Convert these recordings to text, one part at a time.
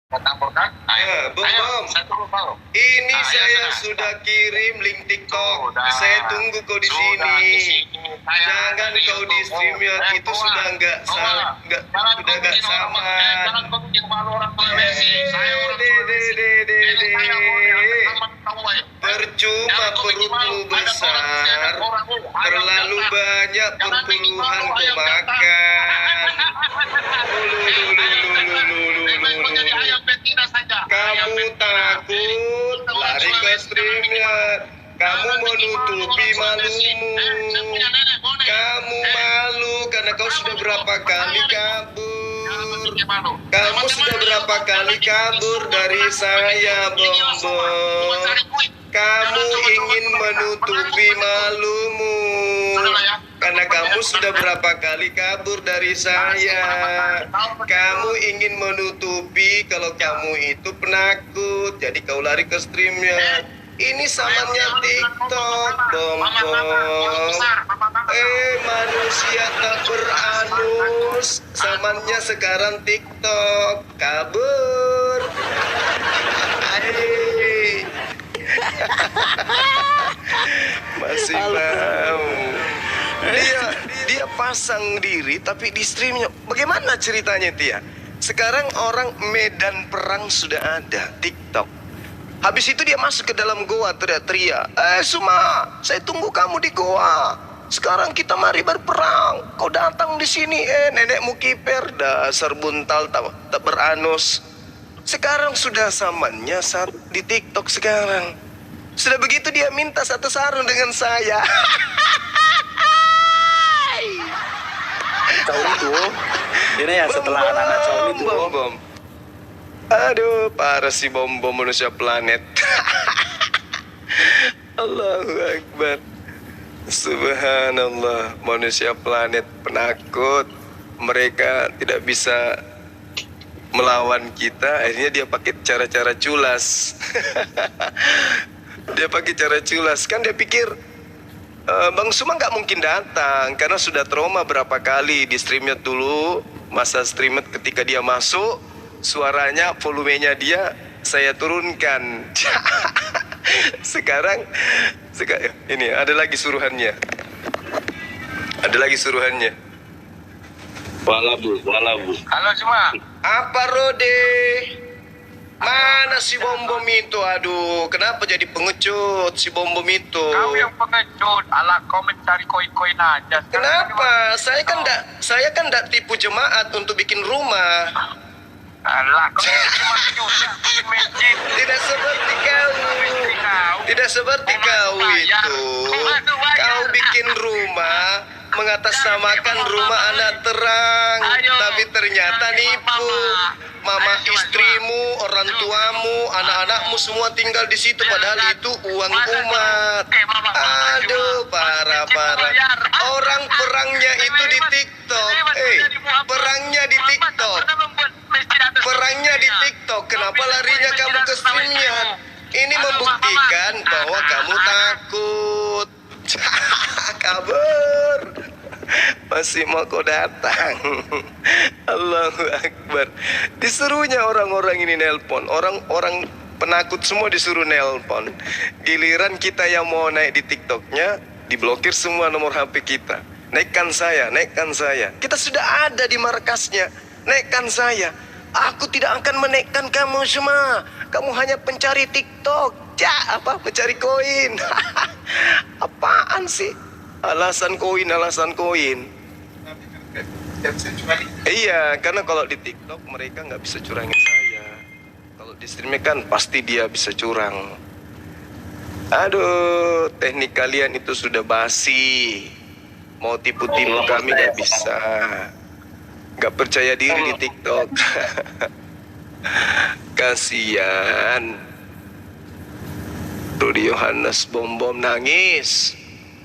Campur kan? Ayo, Bom. saya tunggu kau. Ini saya sudah kirim link TikTok. Saya tunggu kau di sini. Jangan kau di StreamYard itu sudah nggak sama. Jangan kau bikin malu orang tua Messi. Saya orang tua Messi. Percuma perutmu besar, terlalu banyak perpuluhan kau makan. Kamu takut lari ke StreamYard. Kamu menutupi malumu. Kamu malu karena kau sudah berapa kali kabur. Kamu sudah berapa kali kabur dari saya, Bom. Kamu ingin menutupi malumu karena kamu sudah berapa kali kabur dari saya. Kamu ingin menutupi kalau kamu itu penakut, jadi kau lari ke StreamYard. Ini samanya TikTok, Bom. Manusia tak beranus. Samanya sekarang TikTok. Kabur. Masih mau. Dia pasang diri tapi di streamnya. Bagaimana ceritanya, Tia? Sekarang orang medan perang sudah ada, TikTok. Habis itu dia masuk ke dalam goa teriak-teriak. Suma, saya tunggu kamu di goa. Sekarang kita mari berperang. Kau datang di sini, nenekmu kiper. Dasar buntal tak beranus. Sekarang sudah zamannya saat di TikTok sekarang. Sudah begitu dia minta satu sarung dengan saya. Cowok itu. Ini ya setelah anak-anak cowok itu. Bom. Aduh, parah si Bom manusia planet. Allahu Akbar. Subhanallah, manusia planet penakut. Mereka tidak bisa melawan kita. Akhirnya dia pakai cara-cara culas. Dia pakai cara culas. Kan dia pikir Bang Suma nggak mungkin datang karena sudah trauma berapa kali di StreamYard dulu. Masa StreamYard ketika dia masuk, suaranya, volumenya dia saya turunkan. Sekarang ini ada lagi suruhannya. Walabu. Halo semua. Apa Rode? Mana si Bom itu? Aduh, kenapa jadi pengecut si Bom itu? Kau yang pengecut, ala kau mencari koin-koin aja. Kenapa? Saya kan ndak tipu jemaat untuk bikin rumah. Alah, kau cuma juga bikin masjid. Tidak seperti kau. Tidak seperti kau itu. Kau bikin rumah, mengatasnamakan rumah anak terang, tapi ternyata nipu. Mama istrimu, orang tuamu, anak-anakmu semua tinggal di situ, padahal itu uang umat. Aduh, parah. Orang perangnya itu di TikTok. Perangnya di TikTok. Perangnya di TikTok. Kenapa larinya kamu ke StreamYard? Ini membuktikan bahwa kamu takut. Kabur. Masih mau kau datang. Allahu Akbar. Disuruhnya orang-orang ini nelpon. Orang-orang penakut semua disuruh nelpon. Giliran kita yang mau naik di TikToknya, diblokir semua nomor HP kita. Naikkan saya. Kita sudah ada di markasnya. Naikkan saya. Aku tidak akan menaikkan kamu semua. Kamu hanya pencari TikTok. Pencari koin. Apaan sih? Alasan koin. Iya, karena kalau di TikTok mereka nggak bisa curangin saya. Kalau di streamnya kan pasti dia bisa curang. Aduh, teknik kalian itu sudah basi. Mau tipu-tipu kami nggak bisa. Nggak percaya diri di TikTok. Kasian. Rudy Yohanes Bom nangis.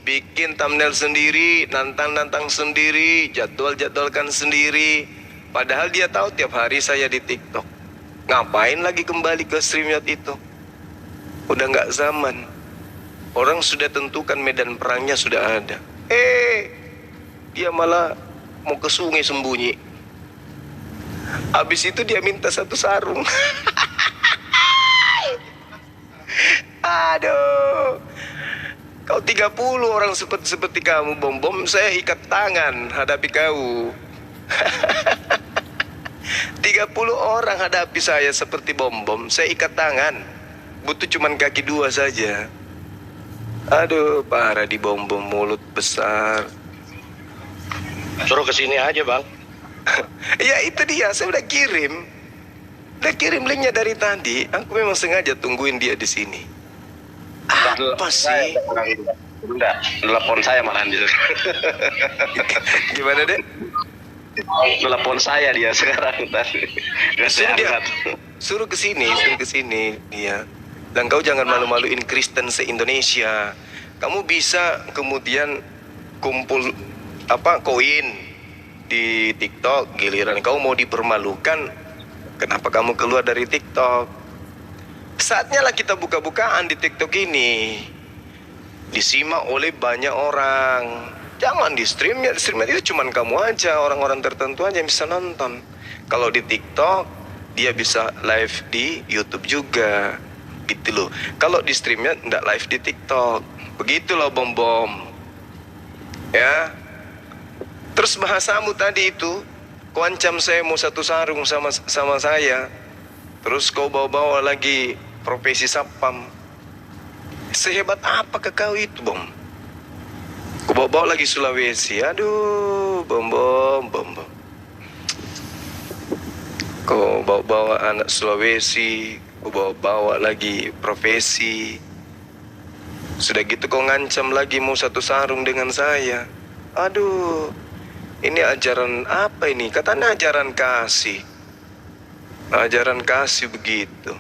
Bikin thumbnail sendiri, nantang sendiri, jadwalkan sendiri. Padahal dia tahu tiap hari saya di TikTok. Ngapain lagi kembali ke StreamYard itu? Udah nggak zaman. Orang sudah tentukan medan perangnya sudah ada. Dia malah mau ke sungai sembunyi. Habis itu dia minta satu sarung. Aduh. Kau 30 orang seperti kamu, Bom, saya ikat tangan hadapi kau. 30 orang hadapi saya seperti Bom, saya ikat tangan. Butuh cuman kaki 2 saja. Aduh, parah di Bom, mulut besar. Suruh kesini aja, Bang. Ya itu dia, saya udah kirim. Udah kirim linknya dari tadi. Aku memang sengaja tungguin dia di sini. Apa sih? Udah, telepon saya malah dia. Gimana, Dek? Telepon saya dia sekarang tadi. Suruh ke sini. Iya. Dan kau jangan malu-maluin Kristen se-Indonesia. Kamu bisa kemudian kumpul koin di TikTok. Giliran kau mau dipermalukan, kenapa kamu keluar dari TikTok? Saatnya lah kita buka-bukaan di TikTok ini. Disimak oleh banyak orang. Jangan di streamnya itu cuman kamu aja, orang-orang tertentu aja yang bisa nonton. Kalau di TikTok, dia bisa live di YouTube juga. Gitu loh. Kalau di streamnya nggak live di TikTok. Begitu loh, Bom. Ya. Terus bahasamu tadi itu, kau ancam saya mau satu sarung sama saya. Terus kau bawa-bawa lagi profesi sapam. Sehebat apa ke kau itu, Bom? Kau bawa-bawa lagi Sulawesi. Aduh, Bom. Kau bawa-bawa anak Sulawesi, kau bawa-bawa lagi profesi. Sudah gitu kau ngancam lagi mau satu sarung dengan saya. Aduh, ini ajaran apa ini? Katanya ajaran kasih. Ajaran kasih begitu.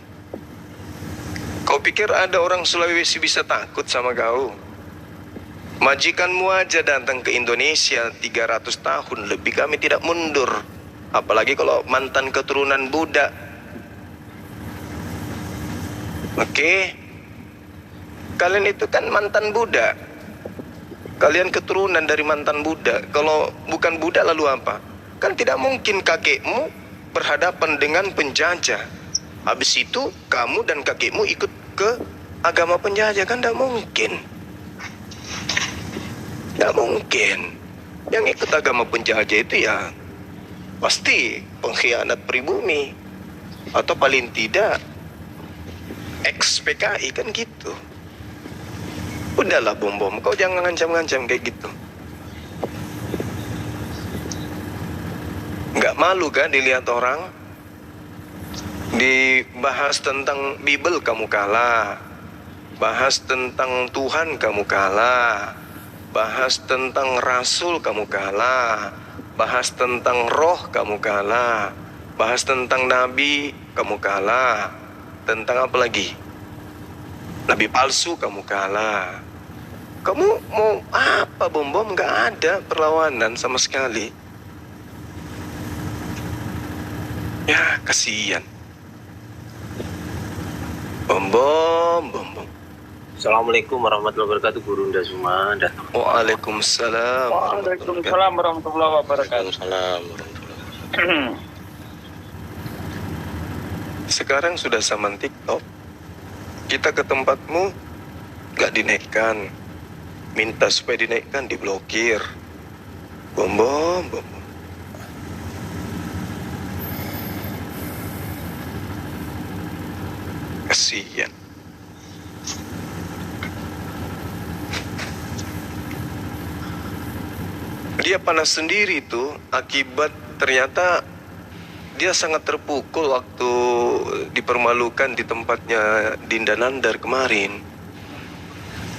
Kau pikir ada orang Sulawesi bisa takut sama kau? Majikanmu aja datang ke Indonesia 300 tahun lebih, kami tidak mundur. Apalagi kalau mantan keturunan Buddha. Oke? Kalian itu kan mantan Buddha. Kalian keturunan dari mantan Buddha. Kalau bukan Buddha lalu apa? Kan tidak mungkin kakekmu berhadapan dengan penjajah. Habis itu kamu dan kakekmu ikut ke agama penjajah, kan tidak mungkin. Tidak mungkin. Yang ikut agama penjajah itu ya pasti pengkhianat pribumi. Atau paling tidak ex-PKI, kan gitu. Udahlah, Bom, kau jangan ngancam-ngancam kayak gitu. Nggak malu kan dilihat orang? Dibahas tentang Bible kamu kalah. Bahas tentang Tuhan kamu kalah. Bahas tentang Rasul kamu kalah. Bahas tentang roh kamu kalah. Bahas tentang Nabi kamu kalah. Tentang apa lagi? Nabi palsu kamu kalah. Kamu mau apa, Bom? Nggak ada perlawanan sama sekali. Ya, kasihan. Bom. Assalamualaikum warahmatullahi wabarakatuh, Guru Ndasuma. Waalaikumsalam. Waalaikumsalam warahmatullahi wabarakatuh. Sekarang sudah zaman TikTok. Kita ke tempatmu gak dinaikkan. Minta supaya dinaikkan, diblokir. Bom. Kasihan. Dia panas sendiri tuh akibat ternyata dia sangat terpukul waktu dipermalukan di tempatnya Dinda Nandar kemarin.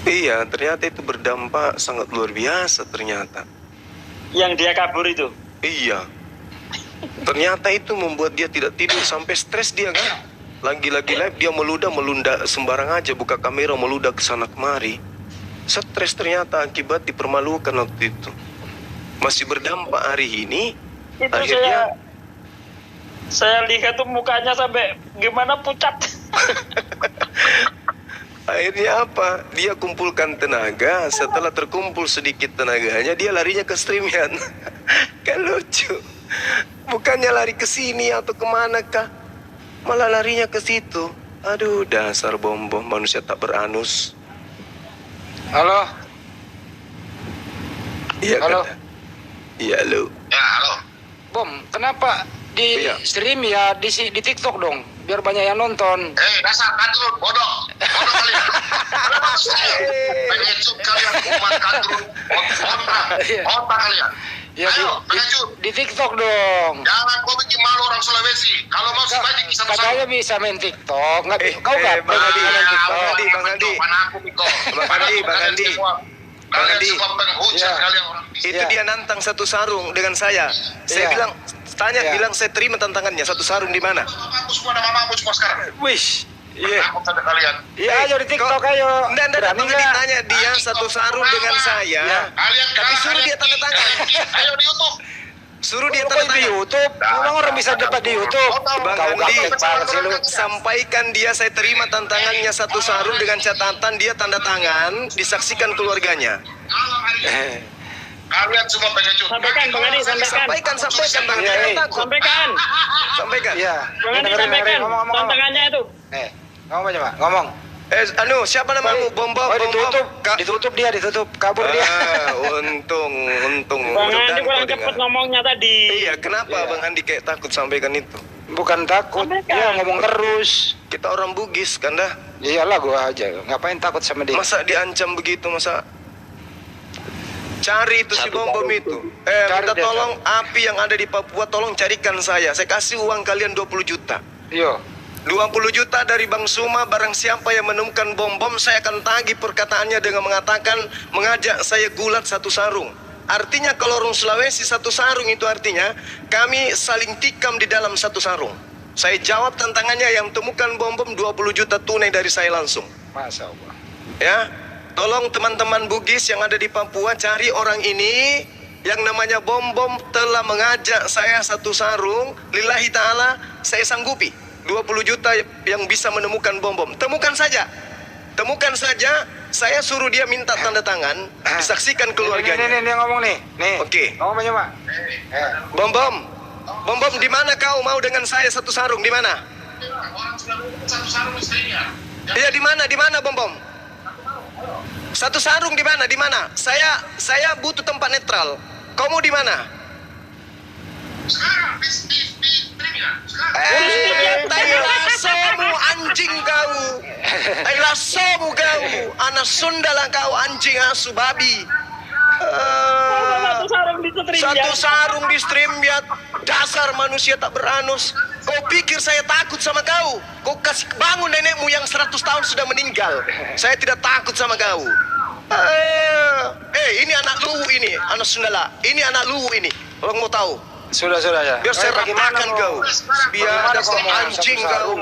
Iya, ternyata itu berdampak sangat luar biasa ternyata. Yang dia kabur itu? Iya. Ternyata itu membuat dia tidak tidur sampai stres dia kan. Lagi-lagi live dia melunda sembarang aja, buka kamera meludah ke sana kemari. Stres ternyata akibat dipermalukan waktu itu. Masih berdampak hari ini. Itu akhirnya saya lihat tuh mukanya sampai gimana, pucat. akhirnya apa? Dia kumpulkan tenaga. Setelah terkumpul sedikit tenaganya, dia larinya ke streamian. Kan lucu. Bukannya lari ke sini atau kemana kah? Malah larinya ke situ. Aduh, dasar bom-bom manusia tak beranus. Halo. Iya, Halo. kata. Iya, lu. Ya, halo. Bom, kenapa di Iya. stream ya di TikTok dong, biar banyak yang nonton. Dasar kadrun, bodoh. Bodoh kalian. Pengecut kalian, umat kadrun. Otak kalian. Ya Ayo, pengecut. di TikTok dong. Jangan kau bikin malu orang Sulawesi. Kalau mau sebaik bisa Katanya bisa main TikTok, nggak? Kau nggak Bang pernah Adi, main TikTok? Bang Adi. Bang Andi. Kalian Andi. semua penghujat Ya. kalian orang. Itu Iya. dia nantang satu sarung dengan saya. Saya Iya. bilang, Iya. bilang saya terima tantangannya. Satu sarung di mana? Aku semua ada mamamu semua sekarang. Wish. Iya. Takut ada kalian. Iya, ayo di TikTok ayo. Enggak, Berani Bang Adi nggak? tanya dia satu sarung dengan saya. Iya. Kalian Tapi suruh dia tanda tangan. Ayo di YouTube. Suruh dia Kok tanda di tangan. YouTube? Memang orang bisa dapat di YouTube. Bang Kau Andi, gaptek banget sih lu. sampaikan dia saya terima tantangannya satu sarung dengan catatan dia tanda tangan, disaksikan keluarganya. Kalian semua pengecut. Sampaikan, Bang Adi, sampaikan. Sampaikan tangan. Iya, Jangan iya. takut. Sampaikan. Sampaikan. Iya. Bang Adi Dengerin, sampaikan ngomong. tantangannya itu. Ngomong aja, Pak. Ngomong. Siapa namamu? Bom-bom, Oh, ditutup. Kak. Ditutup dia, ditutup. Kabur dia. Untung. Bang Adi Mudah-mudahan kurang kau cepet dengar. ngomongnya tadi. Iya, kenapa Iya. Bang Andi kayak takut sampaikan itu? Bukan takut. Sampaikan. Dia ngomong terus. Kita orang Bugis, kan dah. Iyalah gua aja. Ngapain takut sama dia? Masa diancam begitu, masa? Cari itu si bom-bom itu. Cari Minta dia, tolong api yang ada di Papua, tolong carikan saya. Saya kasih uang kalian 20 juta. Yo. 20 juta dari Bang Suma, barang siapa yang menemukan bom-bom, saya akan tagih perkataannya dengan mengatakan, mengajak saya gulat satu sarung. Artinya kalau orang Sulawesi satu sarung itu artinya, kami saling tikam di dalam satu sarung. Saya jawab tantangannya, yang temukan bom-bom 20 juta tunai dari saya langsung. Masa Allah. Ya, tolong teman-teman Bugis yang ada di Papua, cari orang ini yang namanya bom-bom telah mengajak saya satu sarung. Lillahi ta'ala, saya sanggupi 20 juta yang bisa menemukan bom-bom. Temukan saja, saya suruh dia minta tanda tangan, disaksikan keluarganya. Nih, dia ngomong nih. Nih. Oke. Ngomong aja, Pak. Bom-bom, di mana kau mau dengan saya satu sarung? Di mana? Orang sudah satu sarung istrinya. Iya, di mana bom-bom? Satu sarung di mana? Di mana? Saya butuh tempat netral. Kau mau di mana? Sekarang di streamnya. Sekarang. Tai lasomu anjing kau. Tai lasomu kau. Anak Sunda lah kau, anjing asu babi. Satu sarung di stream ya. Satu sarung di stream ya. Dasar manusia tak beranus. Kau pikir saya takut sama kau? Kau kasih bangun nenekmu yang 100 tahun sudah meninggal. Saya tidak takut sama kau. Ini anak luwu ini, anak Sundala. Ini anak luwu ini. Orang mau tahu. Sudah ya. Biar saya bagaimana ratakan mau? kau. Biar ada kau anjing kau.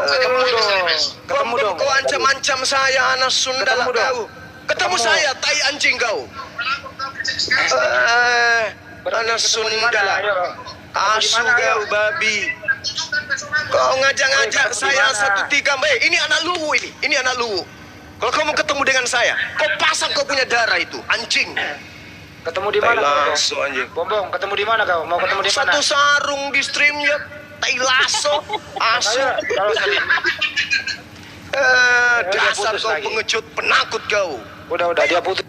Ketemu dong. Ketemu dong. Kau ancam-ancam saya, anak Sundala Ketemu dong. kau. Ketemu saya, tai anjing kau. Anak Sundala. Asu kau babi. Kau ngajak-ngajak saya satu tikam. Ini anak luwu ini. Ini anak luwu. Kalau kau mau ketemu dengan saya, kau pasang kau punya darah itu, anjing. Ketemu di mana kau? lasso anjing. Bom, ketemu di mana kau? Mau ketemu di mana? Satu sarung di streamnya, tai lasso, asu. Kalau tadi. Dasar putus kau lagi. pengecut, penakut kau. Udah dia putus.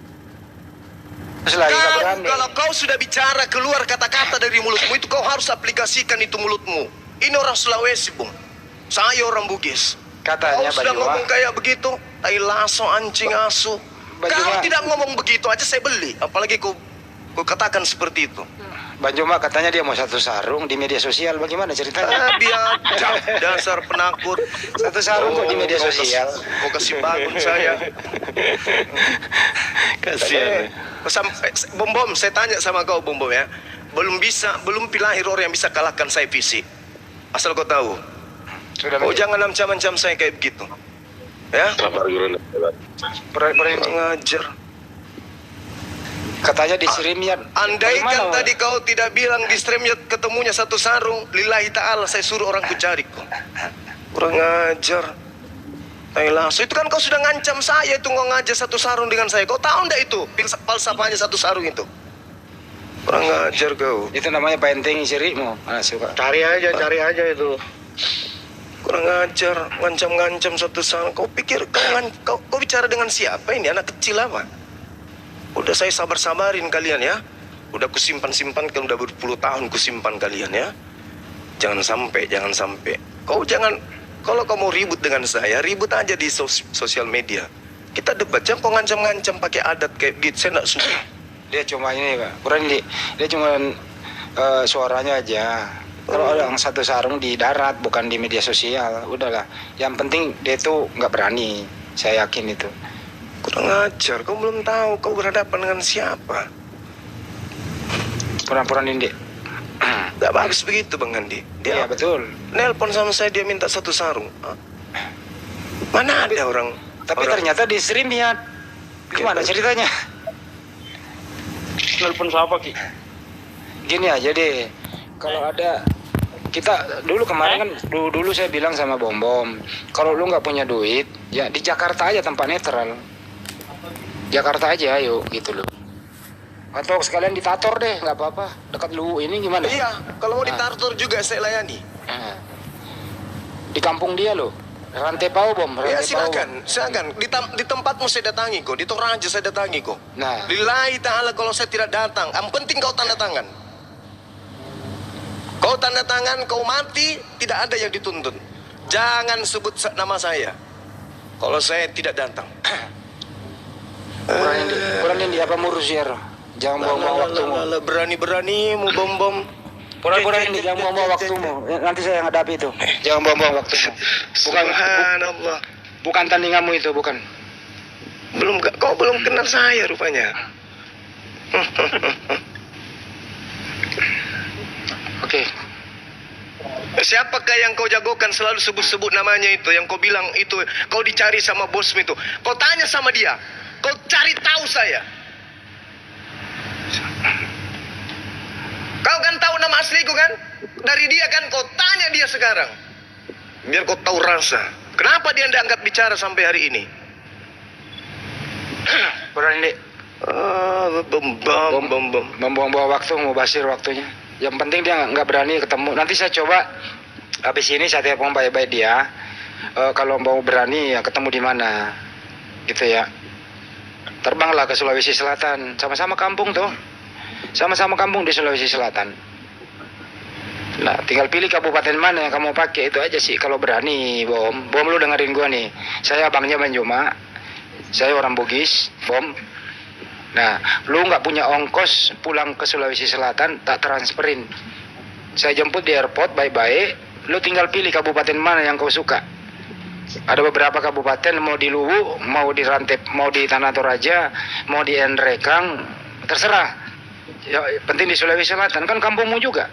Terus lagi nggak berani. Kalau kau sudah bicara keluar kata-kata dari mulutmu itu, kau harus aplikasikan itu mulutmu. Ini orang Sulawesi, Bung. Saya orang Bugis. Katanya Kau sudah Banyuma. ngomong kayak begitu, tai lasso, anjing asu. Kau Banyuma. tidak ngomong begitu aja saya beli. Apalagi kau katakan seperti itu. Banjuma katanya dia mau satu sarung di media sosial. Bagaimana ceritanya? Biadab, dasar penakut. Satu sarung kok di media sosial. Kau kasih bangun saya. Kasihan. Sampai bom-bom, saya tanya sama kau bom-bom ya. Belum lahir orang yang bisa kalahkan saya fisik. Asal kau tahu. Sudah Kau jangan ancam-ancam saya kayak begitu. Ya? Ngajar. Katanya di streamnya. Andaikan Bagaimana, tadi kau tidak bilang di streamnya ketemunya satu sarung, lillahi ta'ala saya suruh orang ku cari kau. Kurang ngajar. Lasso itu kan kau sudah ngancam saya itu, kau ngajak satu sarung dengan saya. Kau tahu ndak itu falsafahnya satu sarung itu? Kurang ajar kau. Itu namanya painting sirikmu. Anak suka. Cari aja itu. Kurang ajar, ngancam-ngancam satu sarung. Kau pikir kau bicara dengan siapa ini? Anak kecil apa? Udah saya sabar-sabarin kalian ya. Udah kusimpan-simpan kan udah berpuluh tahun kusimpan kalian ya. Jangan sampai. Kau jangan, kalau kau mau ribut dengan saya, ribut aja di sosial media. Kita debat, jangan kau ngancam-ngancam pakai adat kayak gitu. Saya nggak suka. Dia cuma ini Pak. Kurang dia cuma suaranya aja. Kalau ada yang satu sarung di darat, bukan di media sosial, udahlah. Yang penting dia tuh nggak berani. Saya yakin itu. Kurang ajar, kau belum tahu kau berhadapan dengan siapa. Pura-pura Nindi. Gak bagus begitu Bang Andi. Iya Dia betul. nelpon sama saya, dia minta satu sarung. Hah? Mana ada orang? Tapi orang- ternyata di stream ya. Gimana ceritanya? Telepon siapa Ki? Gini aja deh. Kalau ada kita dulu kemarin kan dulu saya bilang sama Bom Bom, kalau lu nggak punya duit, ya di Jakarta aja tempat netral. Jakarta aja ayo gitu loh. Atau sekalian di Tator deh, nggak apa-apa. Dekat lu ini gimana? Iya, kalau mau ditartur juga saya layani. Nah, di kampung dia loh. Rantai Pau Bom, Ya Rantai Pau. silakan. Di tempatmu saya datangi kok, di Toraja saya datangi kok. Nah, Lillahi ta'ala kalau saya tidak datang, yang penting kau tanda tangan. Kau tanda tangan, kau mati, tidak ada yang dituntut. Jangan sebut nama saya kalau saya tidak datang. kurangin di apa murus ya. Jangan buang-buang waktumu. Berani-beranimu bom-bom. Pura-pura ini jangan buang-buang waktumu. Nanti saya yang hadapi itu. Jangan buang-buang waktumu. Subhanallah. Bukan tandinganmu itu, bukan. Kau belum kenal saya rupanya. Oke. Siapakah yang kau jagokan selalu sebut-sebut namanya itu, yang kau bilang itu, kau dicari sama bosmu itu. Kau tanya sama dia. Kau cari tahu saya. Kau kan tahu nama asliku kan? Dari dia kan, kau tanya dia sekarang. Biar kau tahu rasa. Kenapa dia tidak angkat bicara sampai hari ini? Berani dek. Bom. Membuang-buang waktu, mau basir waktunya. Yang penting dia nggak berani ketemu. Nanti saya coba habis ini saya telepon baik-baik dia. Kalau mau berani ya ketemu di mana, gitu ya. Terbanglah ke Sulawesi Selatan. Sama-sama kampung tuh. Sama-sama kampung di Sulawesi Selatan. Nah, tinggal pilih kabupaten mana yang kamu pakai, itu aja sih kalau berani, Bom. Bom, lu dengerin gua nih. Saya abangnya Banjuma. Saya orang Bugis, Bom. Nah, lu nggak punya ongkos pulang ke Sulawesi Selatan, tak transferin. Saya jemput di airport baik-baik. Lu tinggal pilih kabupaten mana yang kau suka. Ada beberapa kabupaten, mau di Luwu, mau di Rantep, mau di Tanah Toraja, mau di Endrekang, terserah. Ya, penting di Sulawesi Selatan, kan kampungmu juga.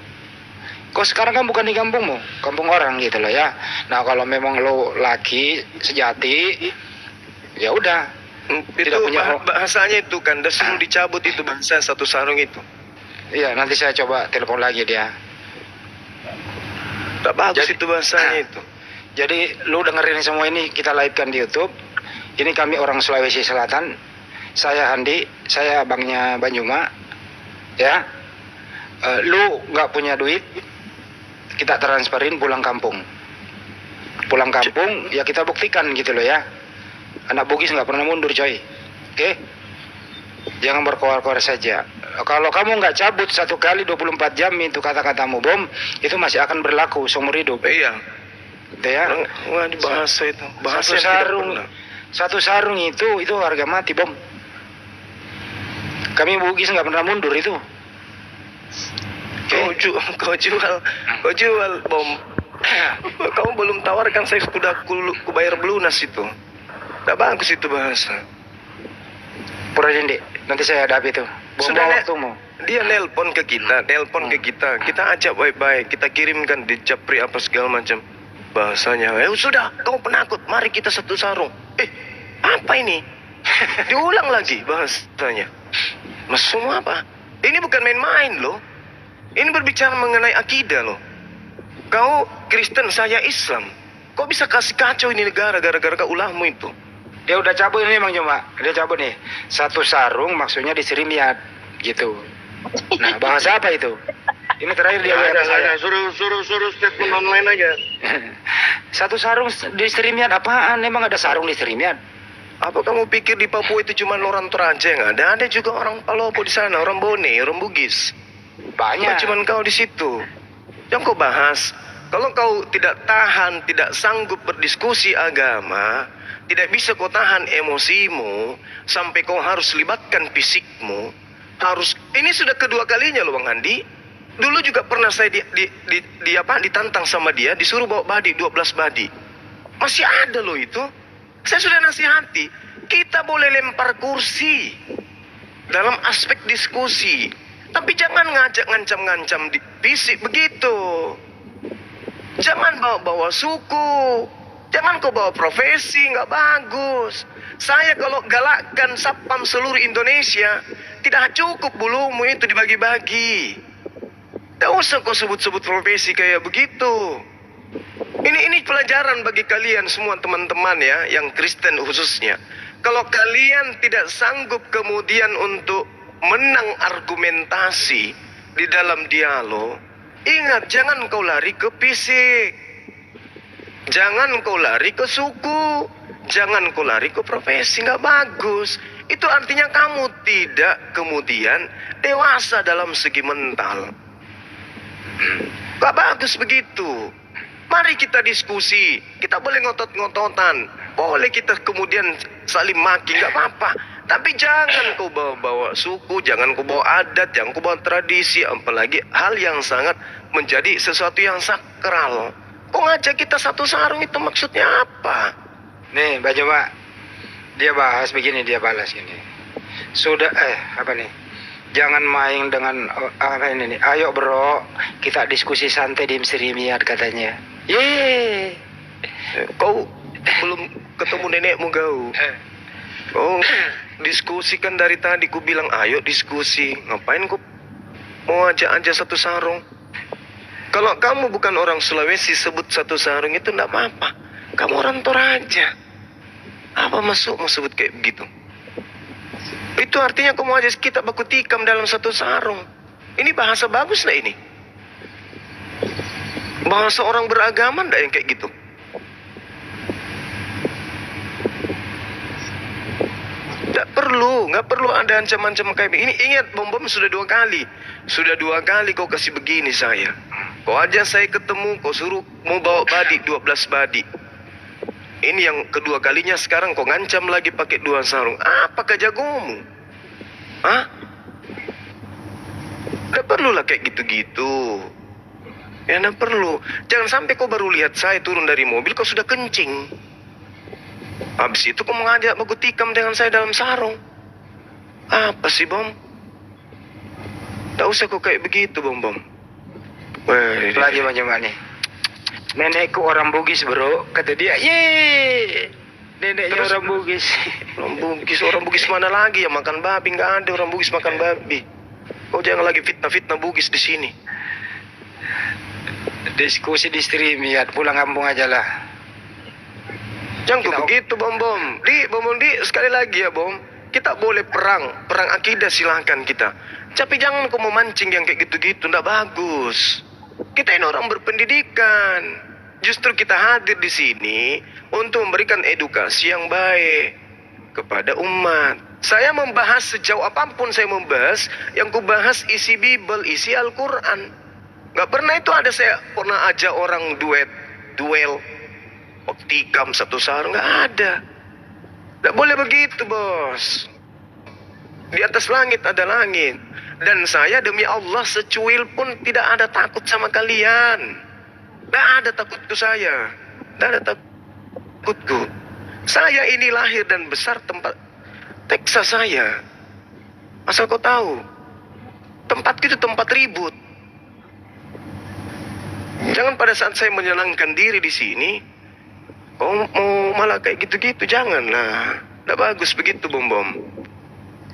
Kau sekarang kan bukan di kampungmu, kampung orang gitu loh ya. Nah, kalau memang lo laki sejati, ya udah. Itu bahasanya itu kan, disuruh dicabut itu bahasa satu sarung itu. Iya, nanti saya coba telepon lagi dia. Tak bagus itu bahasanya itu. Jadi lu dengerin semua ini, kita live-kan di YouTube. Ini kami orang Sulawesi Selatan. Saya Andi, saya abangnya Banjuma. Ya. Lu nggak punya duit, kita transferin pulang kampung. Pulang kampung, ya kita buktikan gitu loh ya. Anak Bugis nggak pernah mundur coy. Oke? Jangan berkoar-koar saja. Kalau kamu nggak cabut 1 kali 24 jam itu kata-katamu Bom, itu masih akan berlaku seumur hidup. Iya. Gitu ya. Wah, di bahasa itu. Bahasa Satu sarung itu harga mati Bom. Kami Bugis nggak pernah mundur itu. Kau jual Bom. Kamu belum tawarkan, saya sudah kubayar belunas itu. Tak bagus itu bahasa. Pura-pura nanti saya hadapi itu. Sudah Waktumu. Dia nelpon ke kita, kita ajak baik-baik, kita kirimkan di Japri apa segala macam. Bahasanya, sudah, kamu penakut, mari kita satu sarung. Apa ini? Diulang lagi bahasanya. Mas semua apa? Ini bukan main-main loh. Ini berbicara mengenai akidah loh. Kau Kristen, saya Islam. Kok bisa kasih kacau ini negara gara-gara ulahmu itu? Dia udah cabut ini Bang Juma. Dia cabut nih. Satu sarung maksudnya di Serimiat gitu. Nah, bahasa apa itu? Ini terakhir dia Nggak WA ada. saya. Suruh statement online aja. Satu sarung di Streamyard apaan? Emang ada sarung di Streamyard? Apa kamu pikir di Papua itu cuma orang Toraja yang ada? Ada juga orang Palopo di sana, orang Bone, orang Bugis. Banyak. Cuma kau di situ. Yang kau bahas, kalau kau tidak tahan, tidak sanggup berdiskusi agama, tidak bisa kau tahan emosimu, sampai kau harus libatkan fisikmu, harus. Ini sudah kedua kalinya loh Bang Andi. Dulu juga pernah saya ditantang sama dia, disuruh bawa badi, 12 badi. Masih ada loh itu. Saya sudah nasihati, kita boleh lempar kursi dalam aspek diskusi, tapi jangan ngajak ngancam-ngancam di fisik begitu. Jangan bawa-bawa suku, jangan kau bawa profesi, nggak bagus. Saya kalau galakkan sapam seluruh Indonesia, tidak cukup bulumu itu dibagi-bagi. Tidak usah kau sebut-sebut profesi kayak begitu. Ini pelajaran bagi kalian semua teman-teman ya, yang Kristen khususnya. Kalau kalian tidak sanggup kemudian untuk menang argumentasi di dalam dialog, ingat jangan kau lari ke fisik. Jangan kau lari ke suku. Jangan kau lari ke profesi, nggak bagus. Itu artinya kamu tidak kemudian dewasa dalam segi mental. Gak bagus begitu. Mari kita diskusi. Kita boleh ngotot-ngototan. Boleh kita kemudian saling maki, nggak apa-apa. Tapi jangan kau bawa-bawa suku, jangan kau bawa adat, jangan kau bawa tradisi, apalagi hal yang sangat menjadi sesuatu yang sakral. Kau ngajak kita satu sarung itu maksudnya apa? Nih, Mbak Coba. Dia bahas begini, dia balas ini. Sudah, apa nih? Jangan main dengan, apa ini nih? Ayo bro, kita diskusi santai di Streamyard katanya. Yeay. Kau belum ketemu nenekmu kau. Kau diskusikan dari tadi, ku bilang ayo diskusi. Ngapain kau mau ajak satu sarung? Kalau kamu bukan orang Sulawesi, sebut satu sarung itu enggak apa-apa. Kamu orang Toraja. Apa masukmu sebut kayak begitu? Itu artinya kamu aja kita baku tikam dalam satu sarung. Ini bahasa bagus nah ini. Bahasa orang beragama enggak yang kayak gitu? Nggak perlu ada ancaman-ancaman kayak begini. Ingat, bom sudah 2 kali. Sudah 2 kali kau kasih begini saya. Kau aja saya ketemu, kau suruh mau bawa badi, 12 badi. Ini yang kedua kalinya, sekarang kau ngancam lagi pakai 2 sarung. Apakah jagomu? Hah? Nggak perlu lah kayak gitu-gitu. Ya nggak perlu. Jangan sampai kau baru lihat saya turun dari mobil, kau sudah kencing. Habis itu kau mengajak baku tikam dengan saya dalam sarung. Apa sih, Bom? Tak usah kau kayak begitu, Bom. Weh, Lagi macam nih. Nenekku orang Bugis bro, kata dia. Yeay. Neneknya Terus? orang Bugis. Orang Bugis mana lagi yang makan babi? Nggak ada orang Bugis makan babi. Kau jangan lagi fitnah-fitnah Bugis di sini. Diskusi di Streamyard, pulang kampung aja lah. Jangan kau begitu, Bom. Bom, sekali lagi ya, Bom. Kita boleh perang akidah silahkan kita. Tapi jangan kau memancing yang kayak gitu-gitu, nggak bagus. Kita ini orang berpendidikan. Justru kita hadir di sini untuk memberikan edukasi yang baik kepada umat. Saya membahas sejauh apapun saya membahas, yang ku bahas isi Bible, isi Al-Quran. Gak pernah itu ada saya pernah ajak orang duel, tikam satu sarung, gak ada. Gak boleh begitu, bos. Di atas langit ada langit. Dan saya demi Allah secuil pun tidak ada takut sama kalian. Tidak ada takutku saya. Tidak ada takutku. Saya ini lahir dan besar tempat Texas saya. Asal kau tahu. Tempatku itu tempat ribut. Jangan pada saat saya menyenangkan diri di sini, kau mau malah kayak gitu-gitu. Janganlah. Tidak bagus begitu, Bom.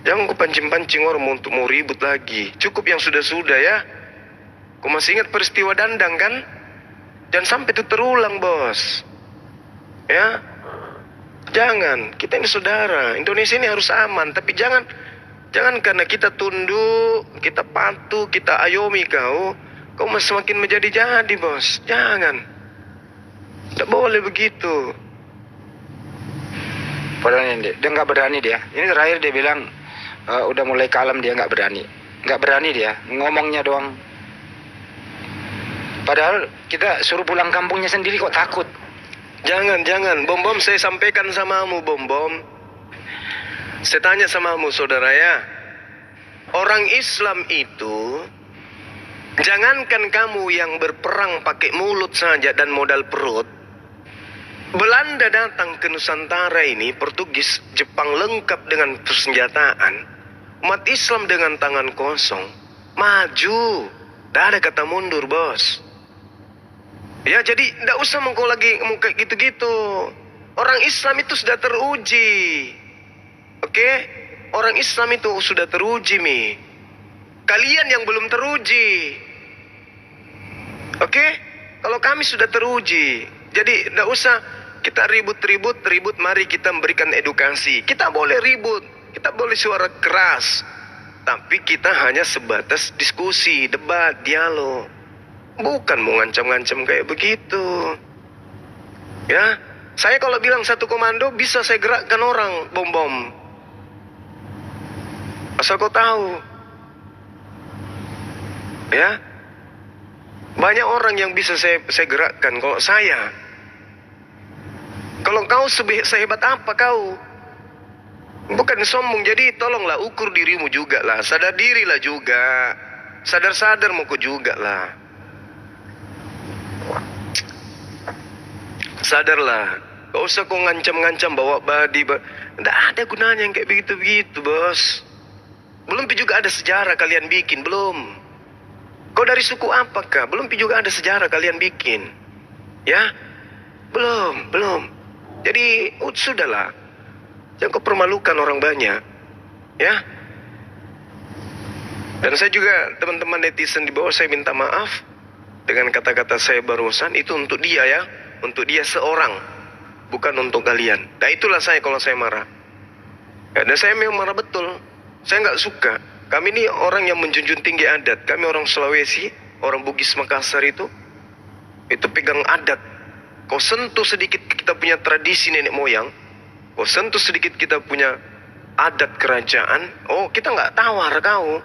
Jangan kau pancing-pancing orang untuk mau ribut lagi. Cukup yang sudah-sudah ya. Kau masih ingat peristiwa Dandang kan? Jangan sampai itu terulang, bos. Ya. Jangan. Kita ini saudara. Indonesia ini harus aman. Tapi jangan Jangan karena kita tunduk, kita patuh, kita ayomi kau semakin menjadi bos. Jangan. Tidak boleh begitu. Padahal dia nggak berani dia. Ini terakhir dia bilang udah mulai kalem, dia nggak berani. Nggak berani dia, ngomongnya doang. Padahal kita suruh pulang kampungnya sendiri kok takut. Jangan. Bom, saya sampaikan samamu, Bom. Saya tanya samamu, saudara ya. Orang Islam itu, jangankan kamu yang berperang pakai mulut saja dan modal perut. Belanda datang ke Nusantara ini, Portugis, Jepang lengkap dengan persenjataan. Umat Islam dengan tangan kosong. Maju. Tidak ada kata mundur, bos. Ya, jadi tidak usah mengkau lagi kayak gitu-gitu. Orang Islam itu sudah teruji. Oke? Orang Islam itu sudah teruji, Mi. Kalian yang belum teruji. Oke? Kalau kami sudah teruji. Jadi tidak usah kita ribut. Mari kita memberikan edukasi. Kita boleh ribut. Kita boleh suara keras. Tapi kita hanya sebatas diskusi, debat, dialog. Bukan mau ngancam-ngancam kayak begitu. Ya, saya kalau bilang satu komando bisa saya gerakkan orang, bom. Asal kau tahu. Ya, banyak orang yang bisa saya gerakkan. Kalau saya, kalau kau sehebat apa kau? Bukan sombong, jadi tolonglah ukur dirimu juga lah. Sadar dirilah juga. Sadar mau kau juga lah. Sadarlah. Gak usah kau ngancam-ngancam bawa badi. Tidak ada gunanya yang kayak begitu-begitu, bos. Belum juga ada sejarah kalian bikin, belum. Kau dari suku apakah? Belum juga ada sejarah kalian bikin. Ya? Belum. Jadi, sudahlah. Jangan kau permalukan orang banyak. Ya? Dan saya juga, teman-teman netizen di bawah, saya minta maaf. Dengan kata-kata saya barusan, itu untuk dia ya. Untuk dia seorang. Bukan untuk kalian. Nah itulah saya kalau saya marah. Ya, dan saya memang marah betul. Saya nggak suka. Kami ini orang yang menjunjung tinggi adat. Kami orang Sulawesi, orang Bugis Makassar itu pegang adat. Kau sentuh sedikit kita punya tradisi nenek moyang. Kau sentuh sedikit kita punya adat kerajaan. Oh, kita nggak tawar kau.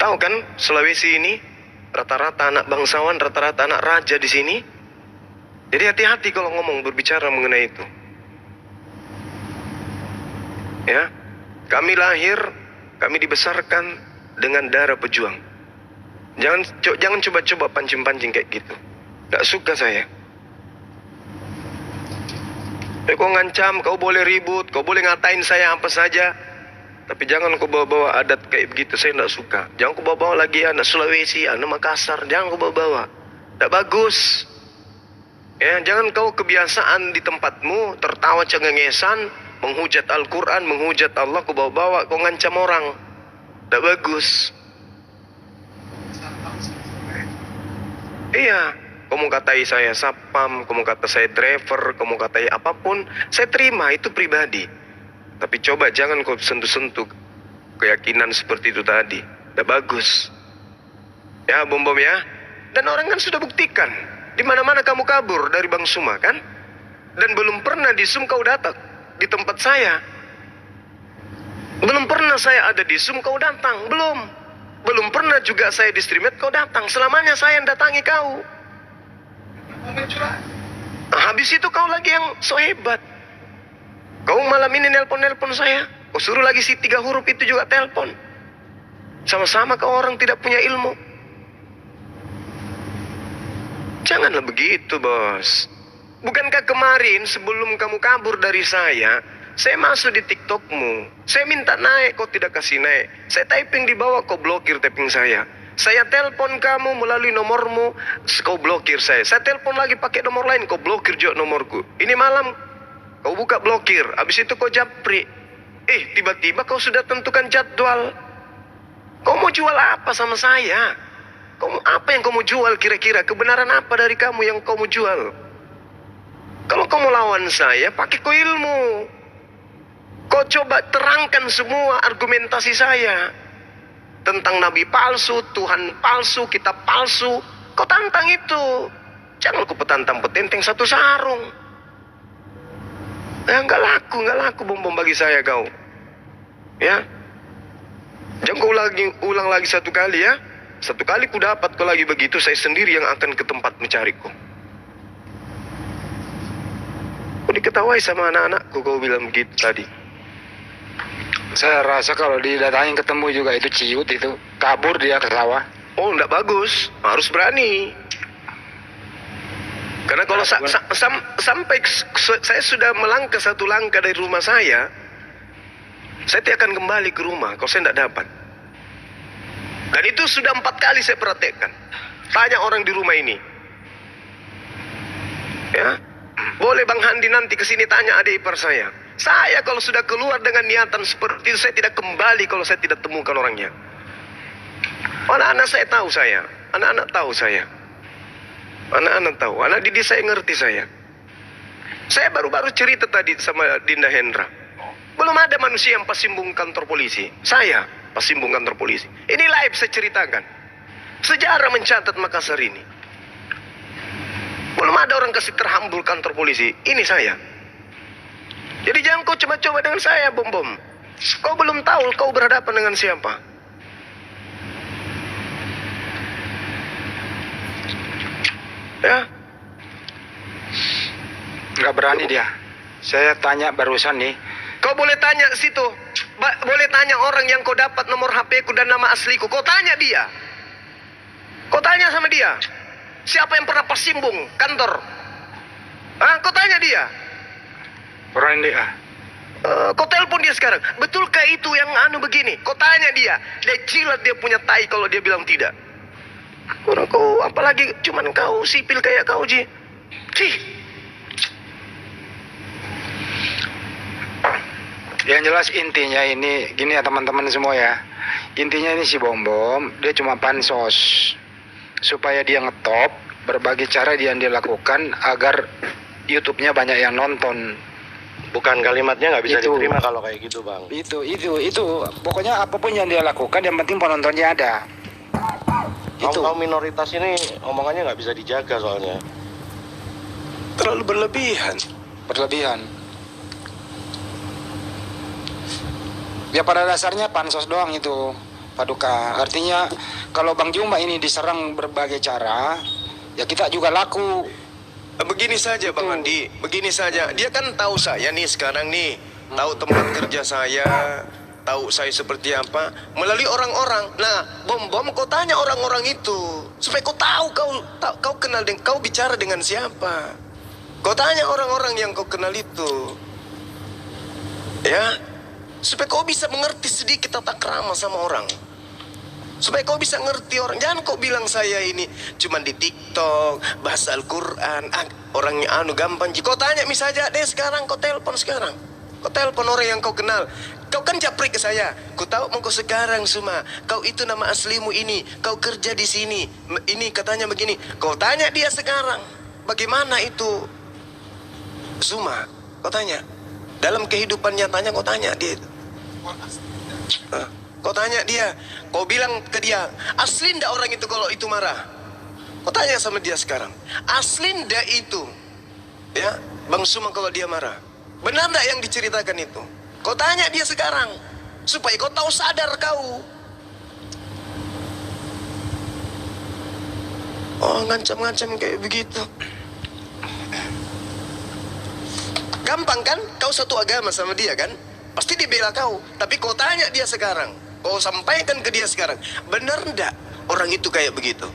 Tahu kan Sulawesi ini rata-rata anak bangsawan, rata-rata anak raja di sini. Jadi hati-hati kalau ngomong berbicara mengenai itu. Ya, kami lahir, kami dibesarkan dengan darah pejuang. Jangan coba-coba pancing-pancing kayak gitu. Gak suka saya. Kau ngancam, kau boleh ribut, kau boleh ngatain saya apa saja. Tapi jangan kau bawa-bawa adat kayak begitu, saya gak suka. Jangan kau bawa-bawa lagi anak Sulawesi, anak Makassar. Jangan kau bawa-bawa. Gak bagus. Ya, jangan kau kebiasaan di tempatmu tertawa cengengesan, menghujat Al-Quran, menghujat Allah, kau bawa-bawa, kau ngancam orang. Tak bagus. Iya, kau mau katai saya sapam, kau mau kata saya driver, kau mau katai apapun, saya terima, itu pribadi. Tapi coba jangan kau sentuh-sentuh keyakinan seperti itu tadi. Tak bagus. Ya, bom ya. Dan orang kan sudah buktikan. Di mana-mana kamu kabur dari Bang Suma kan? Dan belum pernah di Sum kau datang di tempat saya. Belum pernah saya ada di Sum kau datang, belum pernah juga saya di Streamet kau datang. Selamanya saya yang datangi kau. Nah, habis itu kau lagi yang so hebat. Kau malam ini nelpon saya. Kau suruh lagi si 3 huruf itu juga telepon. Sama-sama kau orang tidak punya ilmu. Janganlah begitu, bos. Bukankah kemarin sebelum kamu kabur dari saya masuk di TikTokmu. Saya minta naik, kau tidak kasih naik. Saya typing di bawah, kau blokir typing saya. Saya telepon kamu melalui nomormu, kau blokir saya. Saya telepon lagi pakai nomor lain, kau blokir juga nomorku. Ini malam, kau buka blokir. Habis itu kau japri. Tiba-tiba kau sudah tentukan jadwal. Kau mau jual apa sama saya? Apa yang kau mau jual kira-kira? Kebenaran apa dari kamu yang kau mau jual? Kalau kau mau lawan saya, pakai kau ilmu. Kau coba terangkan semua argumentasi saya tentang nabi palsu, Tuhan palsu, kitab palsu. Kau tantang itu. Jangan kau petantang petenteng satu sarung. Nggak laku bom-bom bagi saya kau. Ya. Jangan kau ulang lagi satu kali ya. Satu kali ku dapat kau lagi begitu, saya sendiri yang akan ke tempat mencari kau. Kau diketawai sama anak-anakku kau bilang begitu tadi. Saya rasa kalau didatangin ketemu juga itu ciut itu. Kabur dia ke sawah. Oh, enggak bagus. Harus berani. Karena kalau sampai saya sudah melangkah satu langkah dari rumah saya tidak akan kembali ke rumah kalau saya tidak dapat. Dan itu sudah 4 kali saya praktekkan. Tanya orang di rumah ini. Ya, boleh Bang Handi nanti kesini tanya adik ipar saya. Saya kalau sudah keluar dengan niatan seperti itu, saya tidak kembali kalau saya tidak temukan orangnya. Anak-anak saya tahu saya. Anak-anak tahu saya. Anak-anak tahu. Anak didik saya ngerti saya. Saya baru-baru cerita tadi sama Dinda Hendra. Belum ada manusia yang pasimbung kantor polisi. Saya pasimbung kantor polisi. Ini live saya ceritakan. Sejarah mencatat Makassar ini. Belum ada orang kasih terhambur kantor polisi. Ini saya. Jadi jangan kau coba-coba dengan saya, bom-bom. Kau belum tahu kau berhadapan dengan siapa. Ya. Nggak berani dia. Saya tanya barusan nih. Kau boleh tanya situ. Boleh tanya orang yang kau dapat nomor HP ku dan nama asliku. Kau tanya dia. Kau tanya sama dia. Siapa yang pernah pasimbung kantor? Kau tanya dia. Orang dia. Kau telepon dia sekarang. Betulkah itu yang begini? Kau tanya dia. Dia jilat dia punya tai kalau dia bilang tidak. Kau apalagi cuman kau sipil kayak kau Ji. Cih. Yang jelas intinya ini gini ya teman-teman semua ya. Intinya ini si Bom-Bom dia cuma pansos supaya dia ngetop berbagai cara dia lakukan agar YouTube-nya banyak yang nonton. Bukan kalimatnya nggak bisa Itu. diterima kalau kayak gitu, Bang. Itu pokoknya apapun yang dia lakukan yang penting penontonnya ada. Kaum minoritas ini omongannya nggak bisa dijaga soalnya. Terlalu berlebihan. Ya pada dasarnya pansos doang itu, Paduka. Artinya kalau Bang Juma ini diserang berbagai cara, ya kita juga laku. Begini saja Bang Andi, begini saja. Dia kan tahu saya nih sekarang nih, tahu tempat kerja saya, tahu saya seperti apa melalui orang-orang. Nah, Bom-Bom kau tanya orang-orang itu supaya kau tahu kau kenal kau bicara dengan siapa. Kau tanya orang-orang yang kau kenal itu. Ya, supaya kau bisa mengerti sedikit tata krama sama orang. Supaya kau bisa ngerti orang. Jangan kau bilang saya ini cuman di TikTok, bahasa Al-Quran, orangnya gampang. Kau tanya misalnya deh sekarang, kau telepon sekarang. Kau telepon orang yang kau kenal. Kau kan japri ke saya. Kau tahu mau kau sekarang Suma. Kau itu nama aslimu ini. Kau kerja di sini. Ini katanya begini. Kau tanya dia sekarang. Bagaimana itu Suma? Kau tanya. Dalam kehidupan nyatanya kau tanya dia. Kau tanya dia. Kau bilang ke dia, asli ndak orang itu kalau itu marah? Kau tanya sama dia sekarang. Asli ndak itu? Ya, Bang Suma kalau dia marah. Benar ndak yang diceritakan itu? Kau tanya dia sekarang. Supaya kau tahu sadar kau. Oh, ngancam-ngancam kayak begitu. Gampang kan? Kau satu agama sama dia kan? Pasti dia bela kau. Tapi kau tanya dia sekarang. Kau sampaikan ke dia sekarang. Benar ndak orang itu kayak begitu?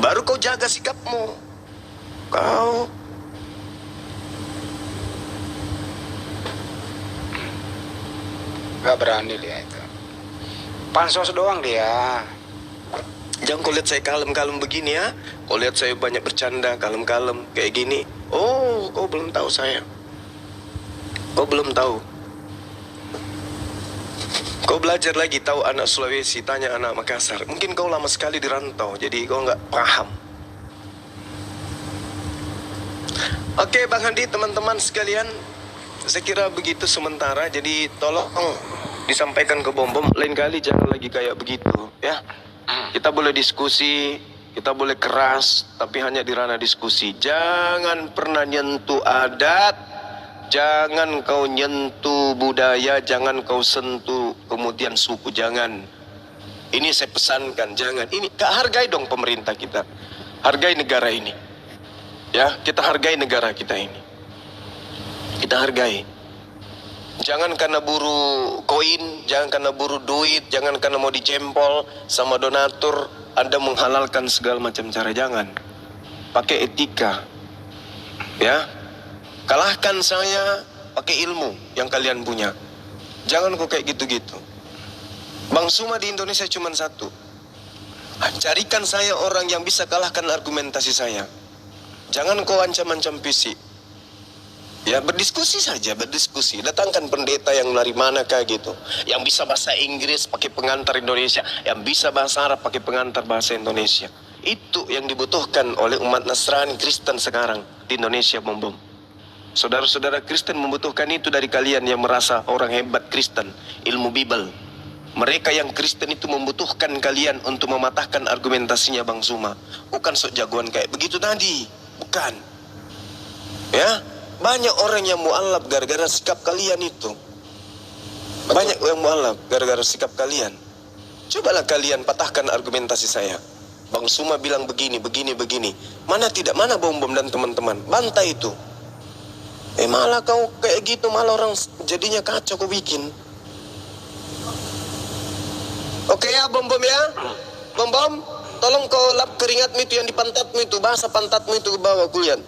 Baru kau jaga sikapmu. Kau Gak berani dia itu. Pansos doang dia. jangan kau lihat saya kalem-kalem begini ya. Kau lihat saya banyak bercanda kalem-kalem kayak gini. Oh, kau belum tahu saya. Kau belum tahu. Kau belajar lagi tahu anak Sulawesi, tanya anak Makassar. Mungkin kau lama sekali di rantau, jadi kau nggak paham. Oke, Bang Handi, teman-teman sekalian, Saya kira begitu sementara. Jadi tolong disampaikan ke Bom-Bom, lain kali jangan lagi kayak begitu, ya. Kita boleh diskusi, kita boleh keras, tapi hanya di ranah diskusi. Jangan pernah nyentuh adat, jangan kau nyentuh budaya, jangan kau sentuh kemudian suku, jangan. Ini saya pesankan, jangan. Ini hargai dong pemerintah kita, hargai negara ini, ya. Kita hargai negara kita ini, kita hargai. Jangan karena buru koin, jangan karena buru duit, jangan karena mau dijempol sama donatur, Anda menghalalkan segala macam cara. Jangan. Pakai etika, ya. Kalahkan saya pakai ilmu yang kalian punya. Jangan kok kayak gitu-gitu. Bang Suma di Indonesia cuma satu. Carikan saya orang yang bisa kalahkan argumentasi saya. Jangan kau ancam-ancam fisik. Ya, berdiskusi saja, berdiskusi. Datangkan pendeta yang dari mana kayak gitu, yang bisa bahasa Inggris pakai pengantar Indonesia, yang bisa bahasa Arab pakai pengantar bahasa Indonesia. Itu yang dibutuhkan oleh umat Nasrani Kristen sekarang di Indonesia, Bom-Bom. Saudara-saudara Kristen membutuhkan itu dari kalian yang merasa orang hebat Kristen, ilmu Bible. Mereka yang Kristen itu membutuhkan kalian untuk mematahkan argumentasinya Bang Suma. Bukan sok jagoan kayak begitu tadi, bukan. Ya. Banyak orang yang mu'alaf gara-gara sikap kalian itu. Banyak yang mu'alaf gara-gara sikap kalian. Cobalah kalian patahkan argumentasi saya. Bang Suma bilang begini, begini, begini. Mana tidak, mana Bom-Bom dan teman-teman. Bantai itu. Malah kau kayak gitu, malah orang jadinya kacau kau bikin. Oke ya Bom-Bom ya. Bom-Bom, tolong kau lap keringatmu itu yang di pantatmu itu. Basah pantatmu itu ke bawah kulihat.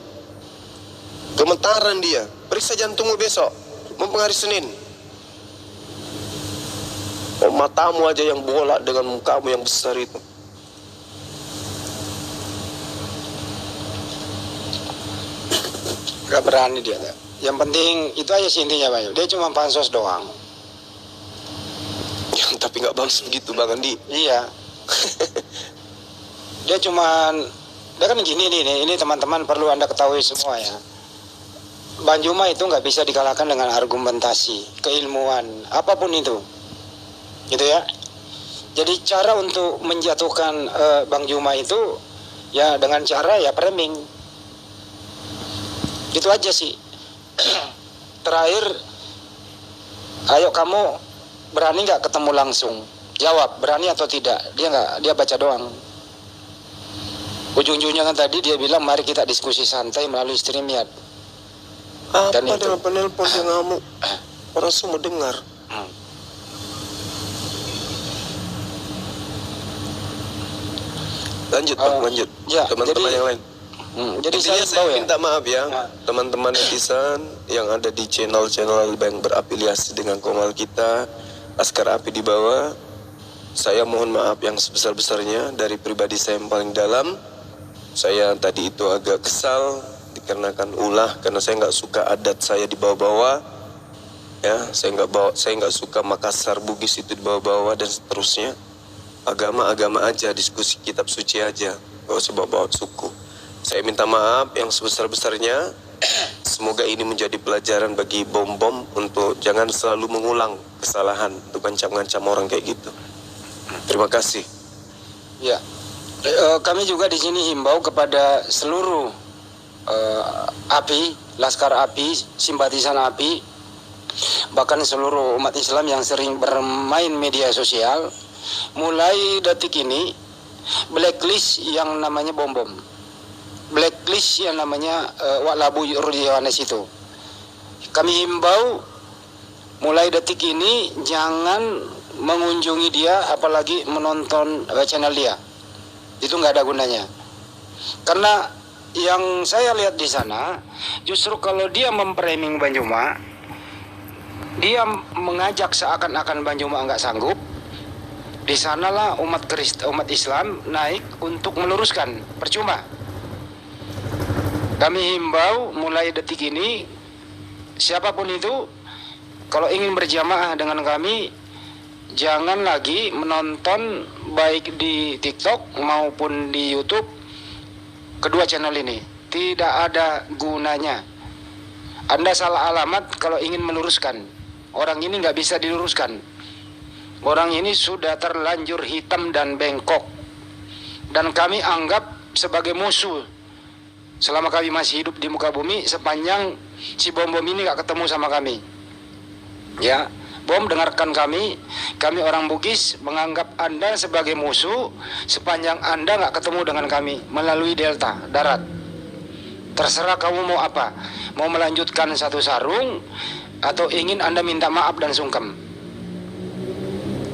Gemetaran dia. Periksa jantungmu besok, mumpung hari Senin. Matamu aja yang bolak dengan mukamu yang besar itu. Gak berani dia. Yang penting itu aja sih intinya, Bayu. Dia cuma pansos doang. Tapi gak bagus begitu Bang Andi. Iya. Dia kan gini nih, ini teman-teman perlu Anda ketahui semua ya. Bang Juma itu nggak bisa dikalahkan dengan argumentasi, keilmuan, apapun itu, gitu ya. Jadi cara untuk menjatuhkan Bang Juma itu ya dengan cara ya framing, gitu aja sih. Terakhir, ayo kamu berani nggak ketemu langsung? Jawab berani atau tidak? Dia baca doang. Ujung-ujungnya kan tadi dia bilang mari kita diskusi santai melalui StreamYard. Apa dengan penelpon yang ngamuk? Orang semua dengar. Lanjut Bang, lanjut. Ya, teman-teman yang lain. Jadi Intinya saya ya. minta maaf ya, teman-teman netizen yang ada di channel-channel yang berafiliasi dengan Komal kita, Laskar Api di bawah. Saya mohon maaf yang sebesar-besarnya dari pribadi saya yang paling dalam. Saya tadi itu agak kesal dikarenakan karena saya nggak suka adat saya dibawa-bawa, ya. Saya nggak suka Makassar Bugis itu dibawa-bawa dan seterusnya. Agama aja, diskusi kitab suci aja, nggak usah bawa-bawa suku. Saya minta maaf yang sebesar-besarnya. Semoga ini menjadi pelajaran bagi Bom-Bom untuk jangan selalu mengulang kesalahan untuk ngancam-ngancam orang kayak gitu. Terima kasih. Ya, kami juga di sini himbau kepada seluruh API, Laskar API, simpatisan API, bahkan seluruh umat Islam yang sering bermain media sosial, mulai detik ini blacklist yang namanya Bom-Bom, blacklist yang namanya Waklabu Rudi Yohanes itu. Kami himbau mulai detik ini jangan mengunjungi dia, apalagi menonton channel dia. Itu nggak ada gunanya. Karena yang saya lihat di sana, justru kalau dia memframing Bang Juma, dia mengajak seakan-akan Bang Juma nggak sanggup. Di sanalah umat Islam naik untuk meluruskan. Percuma. Kami himbau mulai detik ini, siapapun itu, kalau ingin berjamaah dengan kami, jangan lagi menonton baik di TikTok maupun di YouTube kedua channel ini. Tidak ada gunanya. Anda salah alamat kalau ingin meluruskan. Orang ini nggak bisa diluruskan. Orang ini sudah terlanjur hitam dan bengkok. Dan kami anggap sebagai musuh selama kami masih hidup di muka bumi sepanjang si bom-bom ini nggak ketemu sama kami. Ya, Bom, dengarkan kami orang Bugis menganggap Anda sebagai musuh sepanjang Anda nggak ketemu dengan kami melalui delta, darat. Terserah kamu mau apa, mau melanjutkan satu sarung atau ingin Anda minta maaf dan sungkem.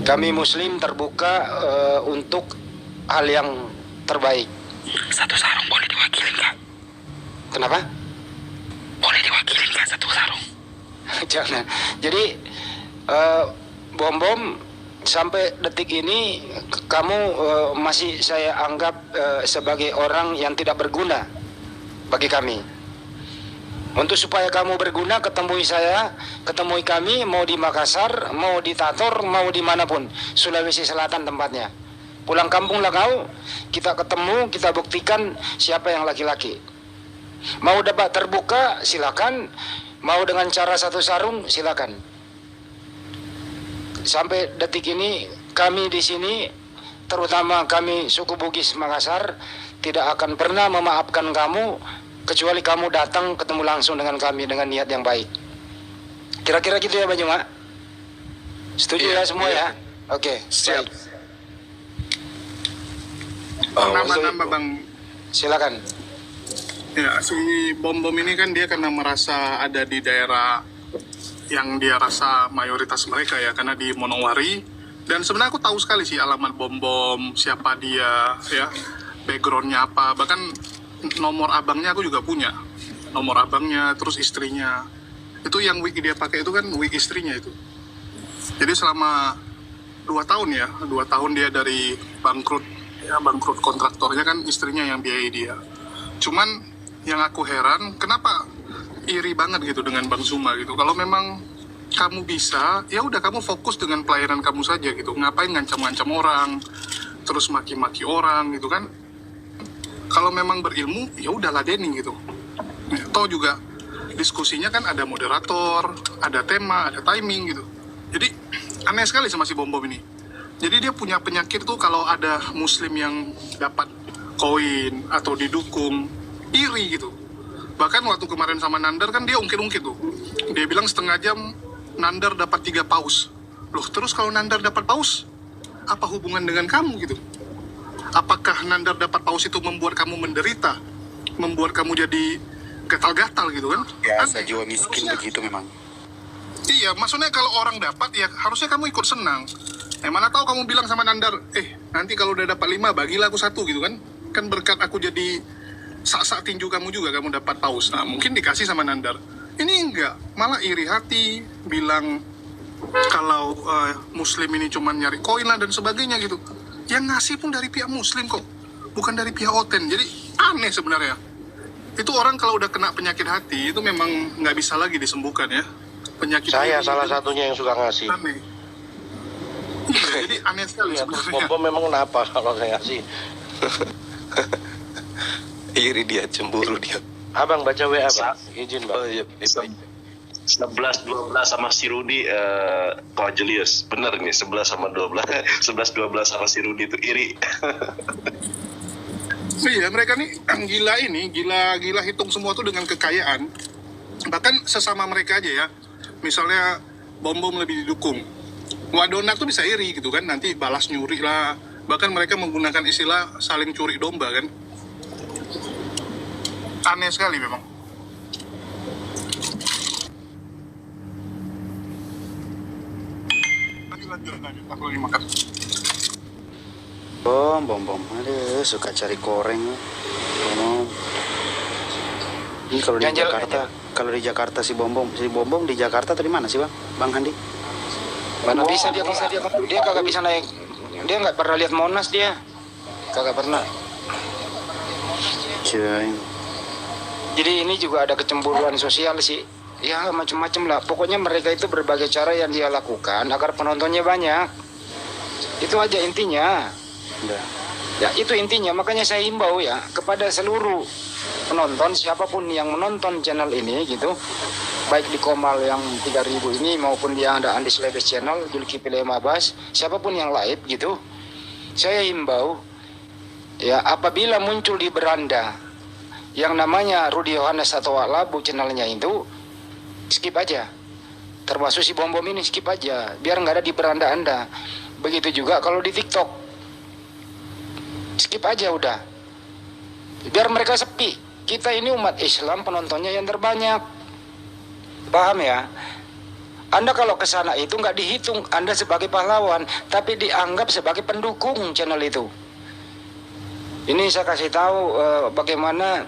Kami Muslim terbuka untuk hal yang terbaik. Satu sarung boleh diwakilin nggak? Kenapa? Boleh diwakilin nggak satu sarung? Jangan. Jadi Bom-bom sampai detik ini kamu masih saya anggap sebagai orang yang tidak berguna bagi kami. Untuk supaya kamu berguna, ketemui saya, ketemui kami, mau di Makassar, mau di Tator, mau dimanapun, Sulawesi Selatan tempatnya. Pulang kampunglah kau, kita ketemu, kita buktikan siapa yang laki-laki. Mau debat terbuka, silakan. Mau dengan cara satu sarung, silakan. Sampai detik ini kami di sini, terutama kami suku Bugis Makassar, tidak akan pernah memaafkan kamu kecuali kamu datang ketemu langsung dengan kami dengan niat yang baik. Kira-kira gitu ya Bang Juma? Setuju ya semua ya? Oke, Siap. Nama-nama Bang. Silakan. Ya, si bom-bom ini kan dia karena merasa ada di daerah yang dia rasa mayoritas mereka ya, karena di Monowari. Dan sebenarnya aku tahu sekali sih alamat bom-bom, siapa dia, ya, backgroundnya apa. Bahkan nomor abangnya aku juga punya. Nomor abangnya, terus istrinya. Itu yang wig dia pakai itu kan wig istrinya itu. Jadi selama 2 tahun ya, 2 tahun dia dari bangkrut, ya bangkrut kontraktornya kan istrinya yang biayai dia. Cuman yang aku heran, kenapa iri banget gitu dengan Bang Zuma gitu. Kalau memang kamu bisa, ya udah kamu fokus dengan pelayanan kamu saja gitu. Ngapain ngancam-ngancam orang, terus maki-maki orang gitu kan. Kalau memang berilmu, ya udah ladenin gitu. Ya, toh juga diskusinya kan ada moderator, ada tema, ada timing gitu. Jadi aneh sekali sama si bom-bom ini. Jadi dia punya penyakit tuh kalau ada muslim yang dapat koin atau didukung, iri gitu. Bahkan waktu kemarin sama Nandar kan dia ungkit-ungkit tuh. Dia bilang setengah jam Nandar dapat 3 paus. Loh terus kalau Nandar dapat paus, apa hubungan dengan kamu gitu? Apakah Nandar dapat paus itu membuat kamu menderita? Membuat kamu jadi gatal-gatal gitu kan? Biasa jiwa miskin begitu memang. Iya, maksudnya kalau orang dapat ya harusnya kamu ikut senang. Mana tahu kamu bilang sama Nandar, nanti kalau udah dapat 5 bagilah aku 1 gitu kan? Kan berkat aku jadi sak-sak tinju kamu juga kamu dapat paus. Nah, mungkin dikasih sama Nandar. Ini enggak, malah iri hati, bilang kalau muslim ini cuma nyari koin lah dan sebagainya gitu. Yang ngasih pun dari pihak muslim kok, bukan dari pihak Oten. Jadi aneh sebenarnya. Itu orang kalau udah kena penyakit hati itu memang nggak bisa lagi disembuhkan ya. Penyakit Saya ini salah itu satunya yang suka ngasih. aneh. Iya, jadi aneh sekali Ya, sebenarnya. bom memang kenapa kalau saya ngasih? Iri dia, cemburu dia. Abang baca WA Bang, izin Oh Bang. iya, baik. 11-12 sama si Rudi, Ko Julius. Bener nih, 11 sama 12. 11-12 sama si Rudi itu iri. Iya, mereka nih gila hitung semua tuh dengan kekayaan. Bahkan sesama mereka aja ya. Misalnya bom-bom lebih didukung. Wadona tuh bisa iri gitu kan, nanti balas nyuri lah. Bahkan mereka menggunakan istilah saling curi domba kan. Aneh sekali memang. Lanjut. Aku lagi makan. Bom. Aduh, suka cari koreng. Bom. Ini kalau di Ganjel, Jakarta, kalau di Jakarta si bom di Jakarta atau di mana sih Bang? Bang Handi? Mana bisa dia kagak bisa naik. Dia nggak pernah lihat Monas dia. Kagak pernah. Cuy. Jadi ini juga ada kecemburuan sosial sih. Ya macam-macam lah. Pokoknya mereka itu berbagai cara yang dia lakukan agar penontonnya banyak. Itu aja intinya. Udah. Ya itu intinya. Makanya saya himbau ya kepada seluruh penonton, siapapun yang menonton channel ini gitu, baik di Komal yang 3000 ini maupun di yang ada Andis Lebes channel, Zulkifli M. Abbas, siapapun yang live gitu, saya himbau ya, apabila muncul di beranda yang namanya Rudi Yohanes atau Labu channelnya itu, skip aja. Termasuk si Bom ini skip aja, biar nggak ada di beranda Anda. Begitu juga kalau di TikTok, skip aja udah, biar mereka sepi. Kita ini umat Islam, penontonnya yang terbanyak, paham ya? Anda kalau ke sana itu nggak dihitung Anda sebagai pahlawan, tapi dianggap sebagai pendukung channel itu. Ini saya kasih tahu bagaimana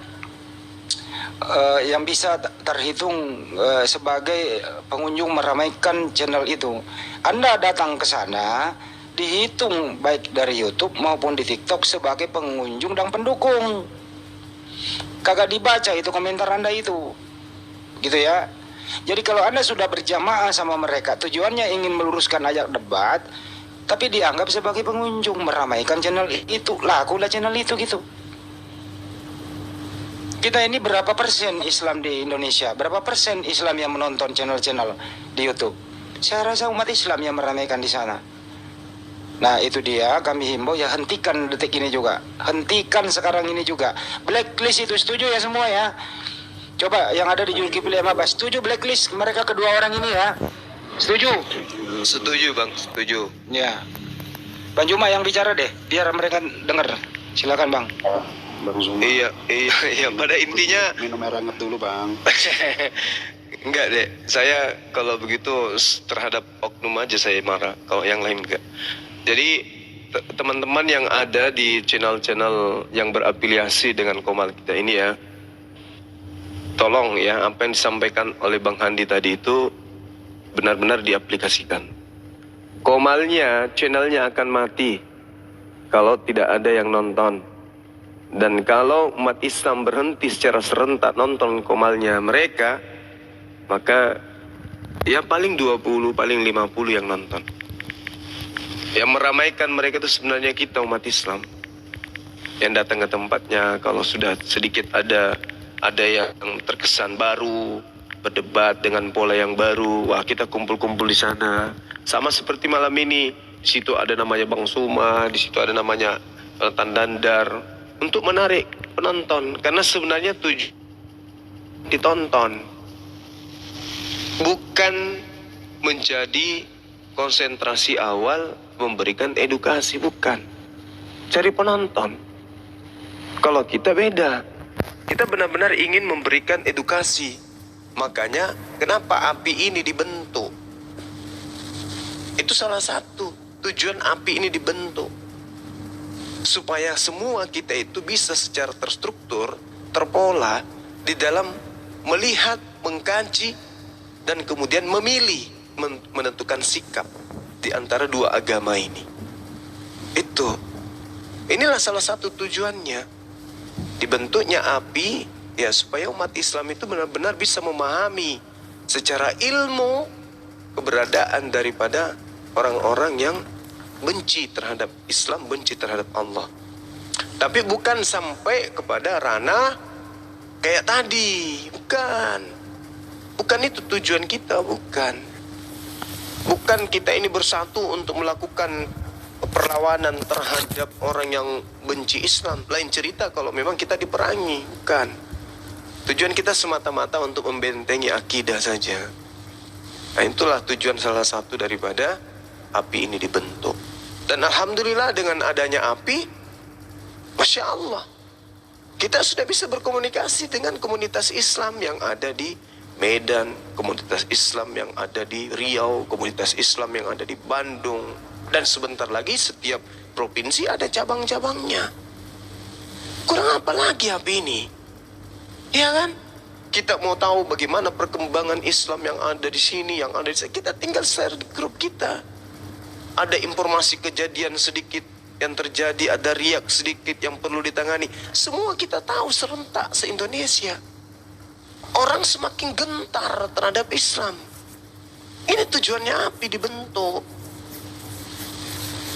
yang bisa terhitung sebagai pengunjung meramaikan channel itu. Anda datang ke sana dihitung baik dari YouTube maupun di TikTok sebagai pengunjung dan pendukung. Kagak dibaca itu komentar Anda itu, gitu ya. Jadi kalau Anda sudah berjamaah sama mereka, tujuannya ingin meluruskan ajak debat, tapi dianggap sebagai pengunjung meramaikan channel itu, lakulah channel itu gitu. Kita ini berapa persen Islam di Indonesia? Berapa persen Islam yang menonton channel-channel di YouTube? Saya rasa umat Islam yang meramaikan di sana. Nah itu dia, kami himbau ya, hentikan detik ini juga. Hentikan sekarang ini juga. Blacklist itu, setuju ya semua ya? Coba yang ada di Zulkifli M. Abbas, setuju blacklist mereka kedua orang ini ya? Setuju? Setuju bang, setuju. Ya. Bang Juma yang bicara deh, biar mereka dengar. Silakan bang. Bang Zuma. Iya. Pada intinya Minum air hangat dulu bang. enggak deh. Saya kalau begitu terhadap oknum aja saya marah. Kalau yang lain enggak. Jadi teman-teman yang ada di channel-channel yang berafiliasi dengan Komal kita ini ya, tolong ya, apa yang disampaikan oleh Bang Handi tadi itu benar-benar diaplikasikan. Komalnya, channelnya akan mati kalau tidak ada yang nonton. Dan kalau umat Islam berhenti secara serentak nonton Komalnya mereka, maka ya paling 20, paling 50 yang nonton. Yang meramaikan mereka itu sebenarnya kita umat Islam yang datang ke tempatnya. Kalau sudah sedikit ada yang terkesan baru, berdebat dengan pola yang baru, wah kita kumpul-kumpul di sana. Sama seperti malam ini, di situ ada namanya Bang Suma, di situ ada namanya Tan Dandar, untuk menarik penonton. Karena sebenarnya tujuan ditonton, bukan menjadi konsentrasi awal memberikan edukasi, bukan. Cari penonton. Kalau kita beda, kita benar-benar ingin memberikan edukasi. Makanya kenapa api ini dibentuk? Itu salah satu tujuan api ini dibentuk, supaya semua kita itu bisa secara terstruktur, terpola di dalam melihat, mengkaji, dan kemudian memilih, menentukan sikap di antara dua agama ini. Inilah salah satu tujuannya dibentuknya api, ya supaya umat Islam itu benar-benar bisa memahami secara ilmu keberadaan daripada orang-orang yang benci terhadap Islam, benci terhadap Allah. Tapi bukan sampai kepada ranah kayak tadi, bukan itu tujuan kita, bukan kita ini bersatu untuk melakukan perlawanan terhadap orang yang benci Islam. Lain cerita kalau memang kita diperangi, bukan. Tujuan kita semata-mata untuk membentengi akidah saja. Nah itulah tujuan salah satu daripada api ini dibentuk. Dan alhamdulillah dengan adanya api, Masya Allah, kita sudah bisa berkomunikasi dengan komunitas Islam yang ada di Medan, komunitas Islam yang ada di Riau, komunitas Islam yang ada di Bandung. Dan sebentar lagi setiap provinsi ada cabang-cabangnya. Kurang apa lagi api ini? Ya kan? Kita mau tahu bagaimana perkembangan Islam yang ada di sini, yang ada di sini. Kita tinggal share di grup kita. Ada informasi kejadian sedikit yang terjadi, ada riak sedikit yang perlu ditangani. Semua kita tahu serentak se-Indonesia. Orang semakin gentar terhadap Islam. Ini tujuannya api dibentuk.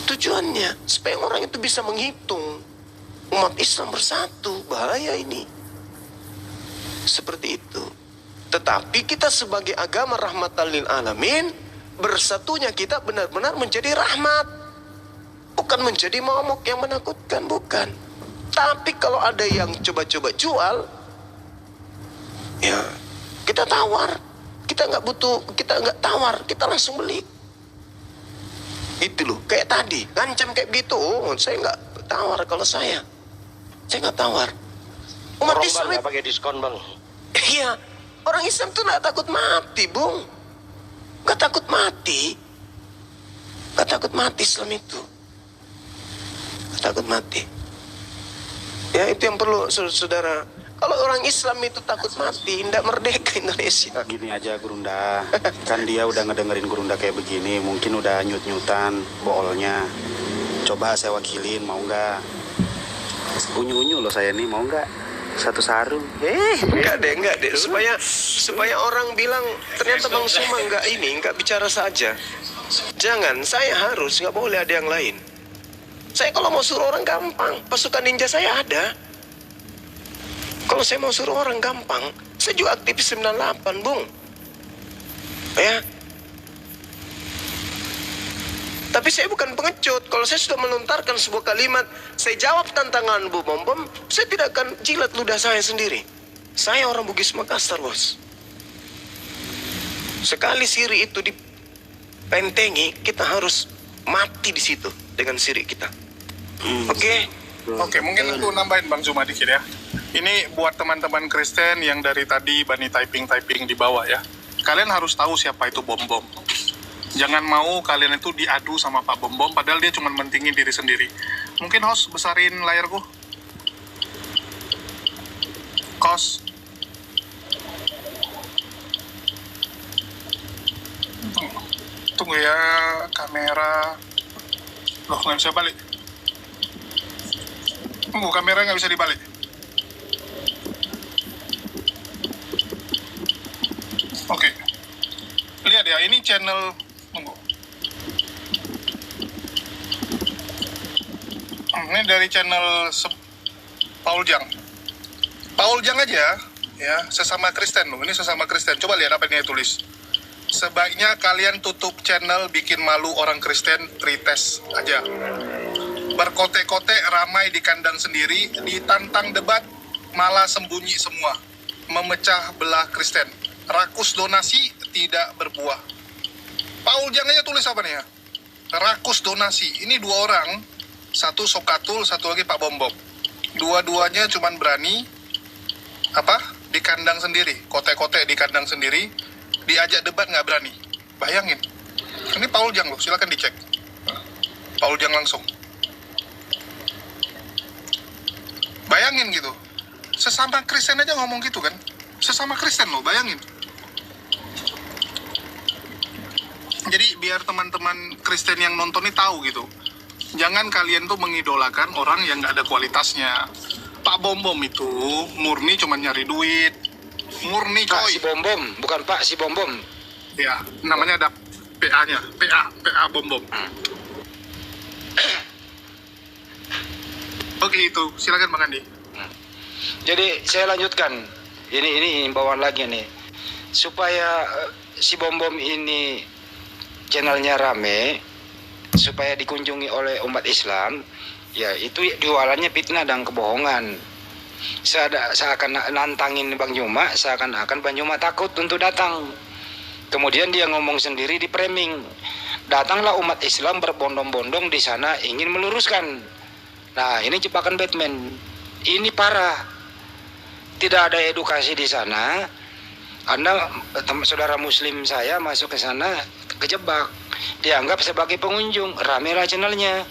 Tujuannya supaya orang itu bisa menghitung umat Islam bersatu. Bahaya ini. Seperti itu. Tetapi kita sebagai agama rahmatan lil alamin, bersatunya kita benar-benar menjadi rahmat. Bukan menjadi momok yang menakutkan, bukan. Tapi kalau ada yang coba-coba jual, ya kita tawar. Kita nggak butuh, kita nggak tawar, kita langsung beli. Itu loh, kayak tadi, ngancam kayak begitu. Oh, saya nggak tawar kalau saya nggak tawar. Umat Orang Islam bang nggak pakai diskon bang. iya, orang Islam tuh nggak takut mati, Bung. Nggak takut mati. Nggak takut mati Islam itu. Nggak takut mati. Ya itu yang perlu saudara. Kalau orang Islam itu takut mati, tidak merdeka Indonesia. Gini aja Gurunda, kan dia udah ngedengerin Gurunda kayak begini, mungkin udah nyut-nyutan boolnya. Coba saya wakilin, mau nggak? Unyu-unyu loh saya nih, mau nggak? Satu sarung. Enggak deh. Supaya orang bilang ternyata Bang Suma nggak bicara saja. Jangan, saya harus, nggak boleh ada yang lain. Saya kalau mau suruh orang gampang, pasukan ninja saya ada. Kalau saya mau suruh orang gampang, saya juga aktivis 98, Bung. Ya. Tapi saya bukan pengecut. Kalau saya sudah melontarkan sebuah kalimat, saya jawab tantangan Bu Bom Bom, saya tidak akan jilat ludah saya sendiri. Saya orang Bugis Makassar, Bos. Sekali siri itu dipentengi, kita harus mati di situ dengan siri kita. Oke? Oke, mungkin aku nambahin Bang Zuma dikit ya. Ini buat teman-teman Kristen yang dari tadi Bani typing di bawah ya. Kalian harus tahu siapa itu Bom Bom. Jangan mau kalian itu diadu sama Pak Bom Bom, padahal dia cuma mentingin diri sendiri. Mungkin host besarin layarku. Kos. Tunggu ya, kamera. Loh, nggak bisa balik. Tunggu, kamera nggak bisa dibalik. Oke. Lihat ya, ini channel. Tunggu. Ini dari channel Paul Jang. Paul Jang aja, ya, sesama Kristen loh. Ini sesama Kristen. Coba lihat apa yang dia tulis. Sebaiknya kalian tutup channel bikin malu orang Kristen, retest aja. Berkote-kote ramai di kandang sendiri, ditantang debat, malah sembunyi semua. Memecah belah Kristen. Rakus donasi tidak berbuah. Paul Jang aja tulis apa nih ya? Rakus donasi. Ini dua orang, satu Sokatul, satu lagi Pak Bom Bom. Dua-duanya cuman berani di kandang sendiri, kote-kote di kandang sendiri, diajak debat nggak berani. Bayangin. Ini Paul Jang loh, silakan dicek. Paul Jang langsung. Bayangin gitu. Sesama Kristen aja ngomong gitu kan. Sesama Kristen loh, bayangin. Jadi biar teman-teman Kristen yang nonton ini tahu gitu. Jangan kalian tuh mengidolakan orang yang nggak ada kualitasnya. Pak Bom Bom itu murni cuma nyari duit. Murni Pak coy. si Bom Bom, bukan Pak si Bom Bom. Ya, namanya ada PA-nya. PA Bom Bom. Oke itu, silakan Bang Andi. Jadi saya lanjutkan. Ini himbauan lagi nih. Supaya si Bom Bom ini channelnya rame, supaya dikunjungi oleh umat Islam, ya itu jualannya fitnah dan kebohongan. Seakan nantangin Bang Juma, seakan-akan Bang Juma takut untuk datang. Kemudian dia ngomong sendiri di framing. Datanglah umat Islam berbondong-bondong di sana ingin meluruskan. Nah, ini jebakan Batman. Ini parah. Tidak ada edukasi di sana. Anda, saudara muslim saya masuk ke sana kejebak. Dianggap sebagai pengunjung, ramelah channelnya.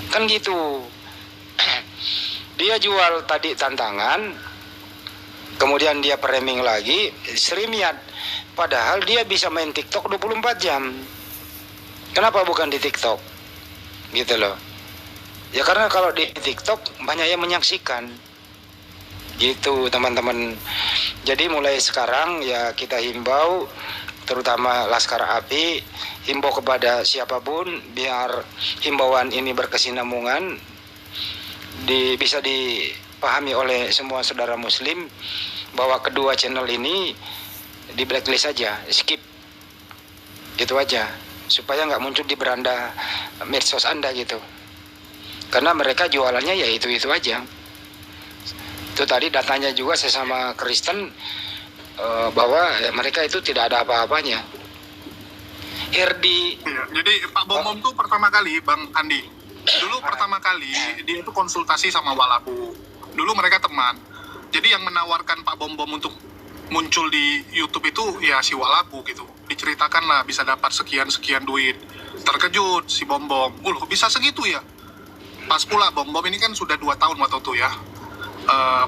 Kan gitu. Dia jual tadi tantangan, kemudian dia framing lagi, Srimiat. Padahal dia bisa main TikTok 24 jam. Kenapa bukan di TikTok? Gitu loh. Ya karena kalau di TikTok banyak yang menyaksikan. Gitu teman-teman. Jadi mulai sekarang ya kita himbau, terutama Laskar API, himbau kepada siapapun biar himbauan ini berkesinambungan, bisa dipahami oleh semua saudara muslim bahwa kedua channel ini di blacklist saja, skip. Itu aja, supaya nggak muncul di beranda medsos Anda gitu. Karena mereka jualannya ya itu aja. Itu tadi datanya juga sesama Kristen bahwa mereka itu tidak ada apa-apanya. Herdi. Iya, jadi Pak Bom tuh pertama kali, Bang Andi, dulu pertama kali dia itu konsultasi sama Walabu. Dulu mereka teman. Jadi yang menawarkan Pak Bom untuk muncul di YouTube itu ya si Walabu gitu. Diceritakan lah bisa dapat sekian-sekian duit. Terkejut si Bom. Bisa segitu ya? Pas pula Bom ini kan sudah 2 tahun waktu itu ya.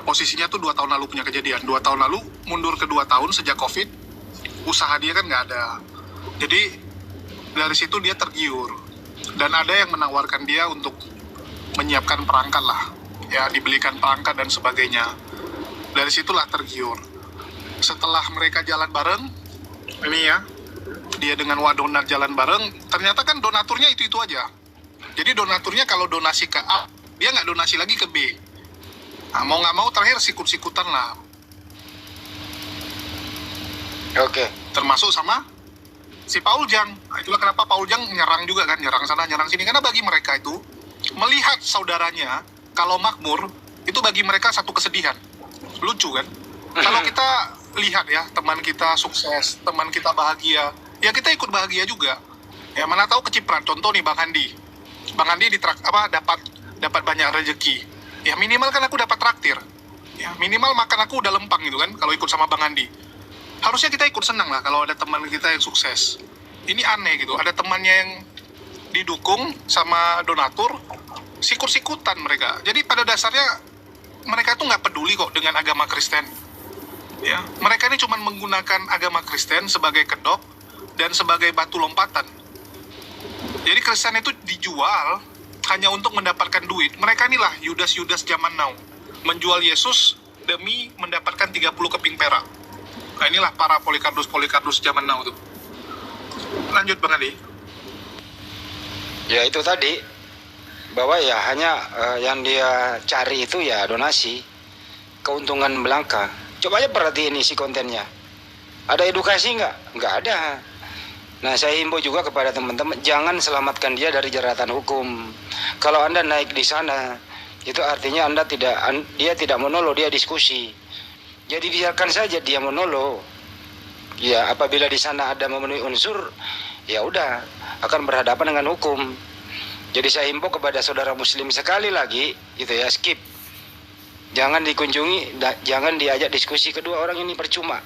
Posisinya tuh 2 tahun lalu punya kejadian. 2 tahun lalu mundur ke 2 tahun sejak COVID. Usaha dia kan nggak ada. Jadi dari situ dia tergiur. Dan ada yang menawarkan dia untuk menyiapkan perangkat lah. Ya, dibelikan perangkat dan sebagainya. Dari situlah tergiur. Setelah mereka jalan bareng, ini ya, dia dengan Wadonat jalan bareng, ternyata kan donaturnya itu aja. Jadi donaturnya kalau donasi ke A, dia nggak donasi lagi ke B. Nah, mau nggak mau terakhir sikut-sikutan lah. Oke. Termasuk sama si Paul Jang. Nah, itulah kenapa Paul Jang nyerang juga kan, nyerang sana, nyerang sini. Karena bagi mereka itu, melihat saudaranya kalau makmur, itu bagi mereka satu kesedihan. Lucu kan? Kalau kita lihat ya, teman kita sukses, teman kita bahagia, ya kita ikut bahagia juga. Ya mana tahu kecipratan. Contoh nih Bang Andi. Bang Andi dapat banyak rezeki. Ya minimal kan aku dapat traktir. Ya minimal makan aku udah lempang gitu kan kalau ikut sama Bang Andi. Harusnya kita ikut senang lah kalau ada teman kita yang sukses. Ini aneh gitu, ada temannya yang didukung sama donatur, sikut-sikutan mereka. Jadi pada dasarnya mereka tuh nggak peduli kok dengan agama Kristen. Ya, mereka ini cuma menggunakan agama Kristen sebagai kedok dan sebagai batu lompatan. Jadi Kristen itu dijual hanya untuk mendapatkan duit. Mereka inilah Yudas-Yudas zaman now, menjual Yesus demi mendapatkan 30 keping perak. Nah inilah para Polikarpus zaman now tuh. Lanjut Bang Adi. Ya itu tadi, bahwa ya hanya yang dia cari itu ya donasi, keuntungan belaka. Coba aja perhatiin isi kontennya. Ada edukasi nggak? Nggak ada. Nah saya himbau juga kepada teman-teman, jangan selamatkan dia dari jeratan hukum. Kalau Anda naik di sana, itu artinya dia tidak monolog, dia diskusi. Jadi biarkan saja dia monolog. Ya apabila di sana ada memenuhi unsur, ya udah akan berhadapan dengan hukum. Jadi saya himbau kepada saudara muslim sekali lagi, gitu ya, skip. Jangan dikunjungi, jangan diajak diskusi kedua orang ini, percuma.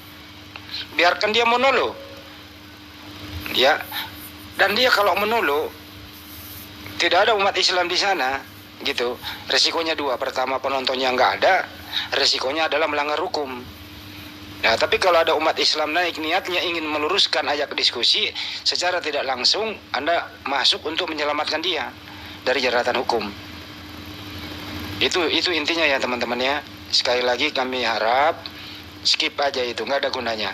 Biarkan dia monolog. Ya. Dan dia kalau monolog, tidak ada umat Islam di sana, gitu. Resikonya 2. Pertama, penontonnya nggak ada. Resikonya adalah melanggar hukum. Nah, tapi kalau ada umat Islam naik niatnya ingin meluruskan ajak diskusi, secara tidak langsung Anda masuk untuk menyelamatkan dia dari jeratan hukum. Itu intinya ya teman-teman ya. Sekali lagi kami harap skip aja itu, nggak ada gunanya.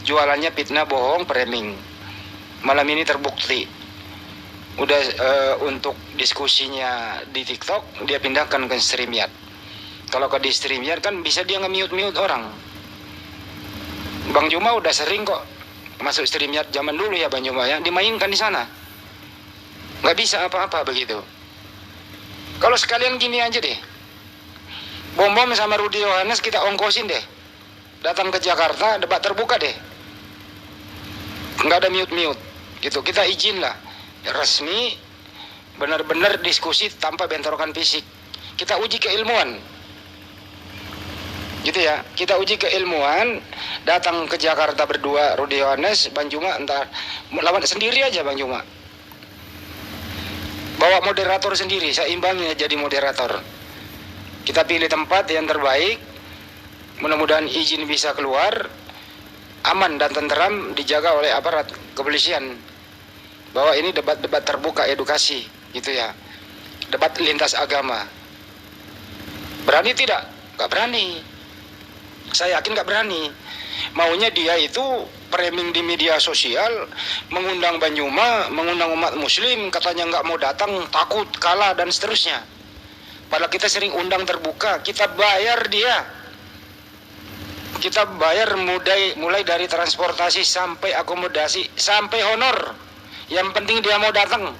Jualannya fitnah, bohong, framing. Malam ini terbukti. Udah untuk diskusinya di TikTok dia pindahkan ke StreamYard. Kalau ke di StreamYard kan bisa dia nge-mute orang. Bang Juma udah sering kok masuk StreamYard zaman dulu ya Bang Juma ya, dimainkan di sana. Nggak bisa apa-apa begitu. Kalau sekalian gini aja deh. Bom sama Rudy Yohanes kita ongkosin deh. Datang ke Jakarta, debat terbuka deh. Nggak ada mute-mute. Gitu, kita izin lah. Resmi, benar-benar diskusi tanpa bentrokan fisik. Kita uji keilmuan. Gitu ya, kita uji keilmuan. Datang ke Jakarta berdua, Rudy Yohanes, Bang Juma, entar lawan sendiri aja Bang Juma. Bawa moderator sendiri, saya imbangnya jadi moderator. Kita pilih tempat yang terbaik, mudah-mudahan izin bisa keluar, aman dan tenteram, dijaga oleh aparat kepolisian. Bahwa ini debat-debat terbuka edukasi, gitu ya. Debat lintas agama. Berani tidak? Gak berani. Saya yakin gak berani. Maunya dia itu framing di media sosial, mengundang Banyuma, mengundang umat muslim, katanya nggak mau datang, takut, kalah, dan seterusnya. Padahal kita sering undang terbuka, kita bayar dia. Kita bayar mulai dari transportasi sampai akomodasi, sampai honor. Yang penting dia mau datang.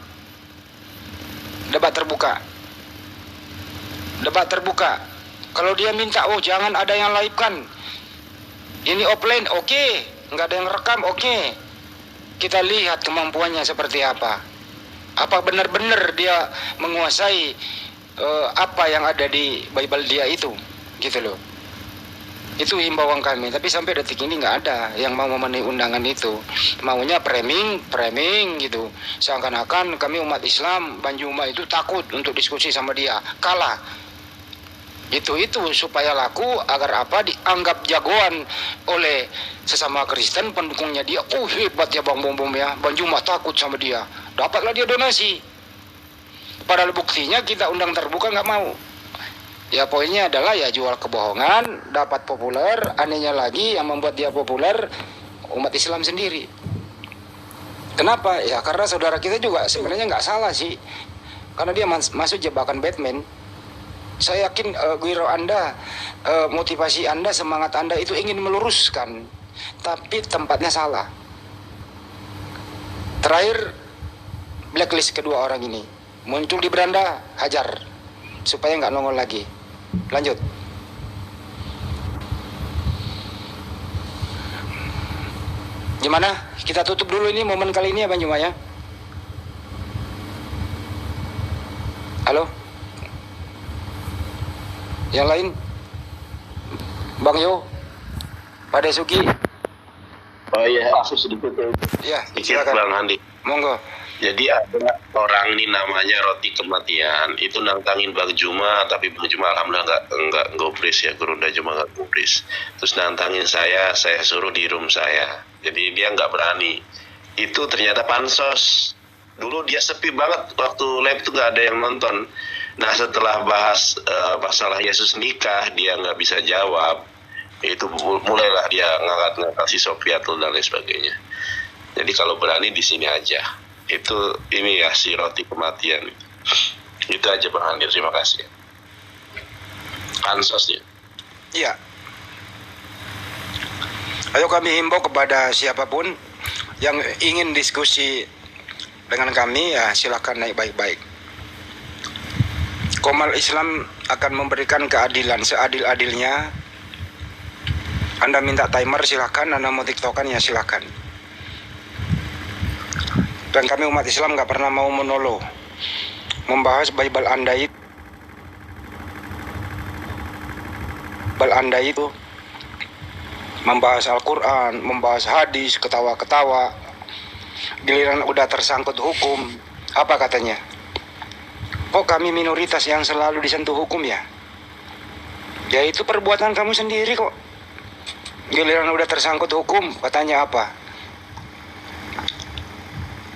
Debat terbuka. Debat terbuka. Kalau dia minta, oh jangan ada yang live kan. Ini offline, oke. Nggak ada yang rekam, oke. Kita lihat kemampuannya seperti apa. Apa benar-benar dia menguasai apa yang ada di Bible dia itu, gitu loh. Itu himbauan kami, tapi sampai detik ini nggak ada yang mau memenuhi undangan itu. Maunya framing gitu. Seakan-akan kami umat Islam Banjuma itu takut untuk diskusi sama dia, kalah. Itu supaya laku, agar apa, dianggap jagoan oleh sesama Kristen pendukungnya dia. Oh hebat ya Bang Bom ya, Banjuma takut sama dia. Dapatlah dia donasi. Padahal buktinya kita undang terbuka nggak mau. Ya poinnya adalah ya jual kebohongan, dapat populer. Anehnya lagi yang membuat dia populer umat Islam sendiri. Kenapa? Ya karena saudara kita juga sebenarnya nggak salah sih. Karena dia masuk jebakan Batman. Saya yakin Wiro Anda, motivasi Anda, semangat Anda itu ingin meluruskan. Tapi tempatnya salah. Terakhir, blacklist kedua orang ini. Muncul di beranda, hajar. Supaya nggak nongol lagi. Lanjut. Gimana? Kita tutup dulu ini momen kali ini ya Bang Juma ya. Halo? Yang lain? Bang Yo? Pak Desuki? Oh iya, aku sedikit Ya, silakan Bang Handi. Monggo. Jadi ada orang ini namanya Roti Kematian, itu nantangin Bang Juma, tapi Bang Juma alhamdulillah nggak gubris ya, Gurunda Juma nggak gubris. Terus nantangin saya suruh di room saya. Jadi dia nggak berani. Itu ternyata pansos. Dulu dia sepi banget waktu live itu nggak ada yang nonton. Nah setelah bahas masalah Yesus nikah, dia nggak bisa jawab. Itu mulailah dia ngangkat si Sofiatul dan lain sebagainya. Jadi kalau berani di sini aja. Itu ini ya si Roti Kematian. Itu aja Bang Andir, terima kasih. Pansos ya. Iya. Ayo kami himbau kepada siapapun yang ingin diskusi dengan kami, ya silakan naik baik-baik. Komal Islam akan memberikan keadilan seadil-adilnya. Anda minta timer silakan, Anda mau tiktokan ya silakan. Dan kami umat Islam nggak pernah mau menolong membahas Bible Anda itu membahas Al-Quran, membahas hadis, ketawa-ketawa. Giliran udah tersangkut hukum, apa katanya? Kok kami minoritas yang selalu disentuh hukum ya? Ya itu perbuatan kamu sendiri kok. Giliran udah tersangkut hukum, katanya apa?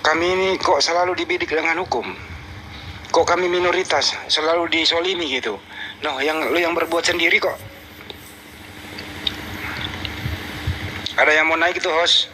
Kami ini kok selalu dibidik dengan hukum. Kok kami minoritas, selalu disolimi gitu. Noh, lu yang berbuat sendiri kok. Ada yang mau naik itu host?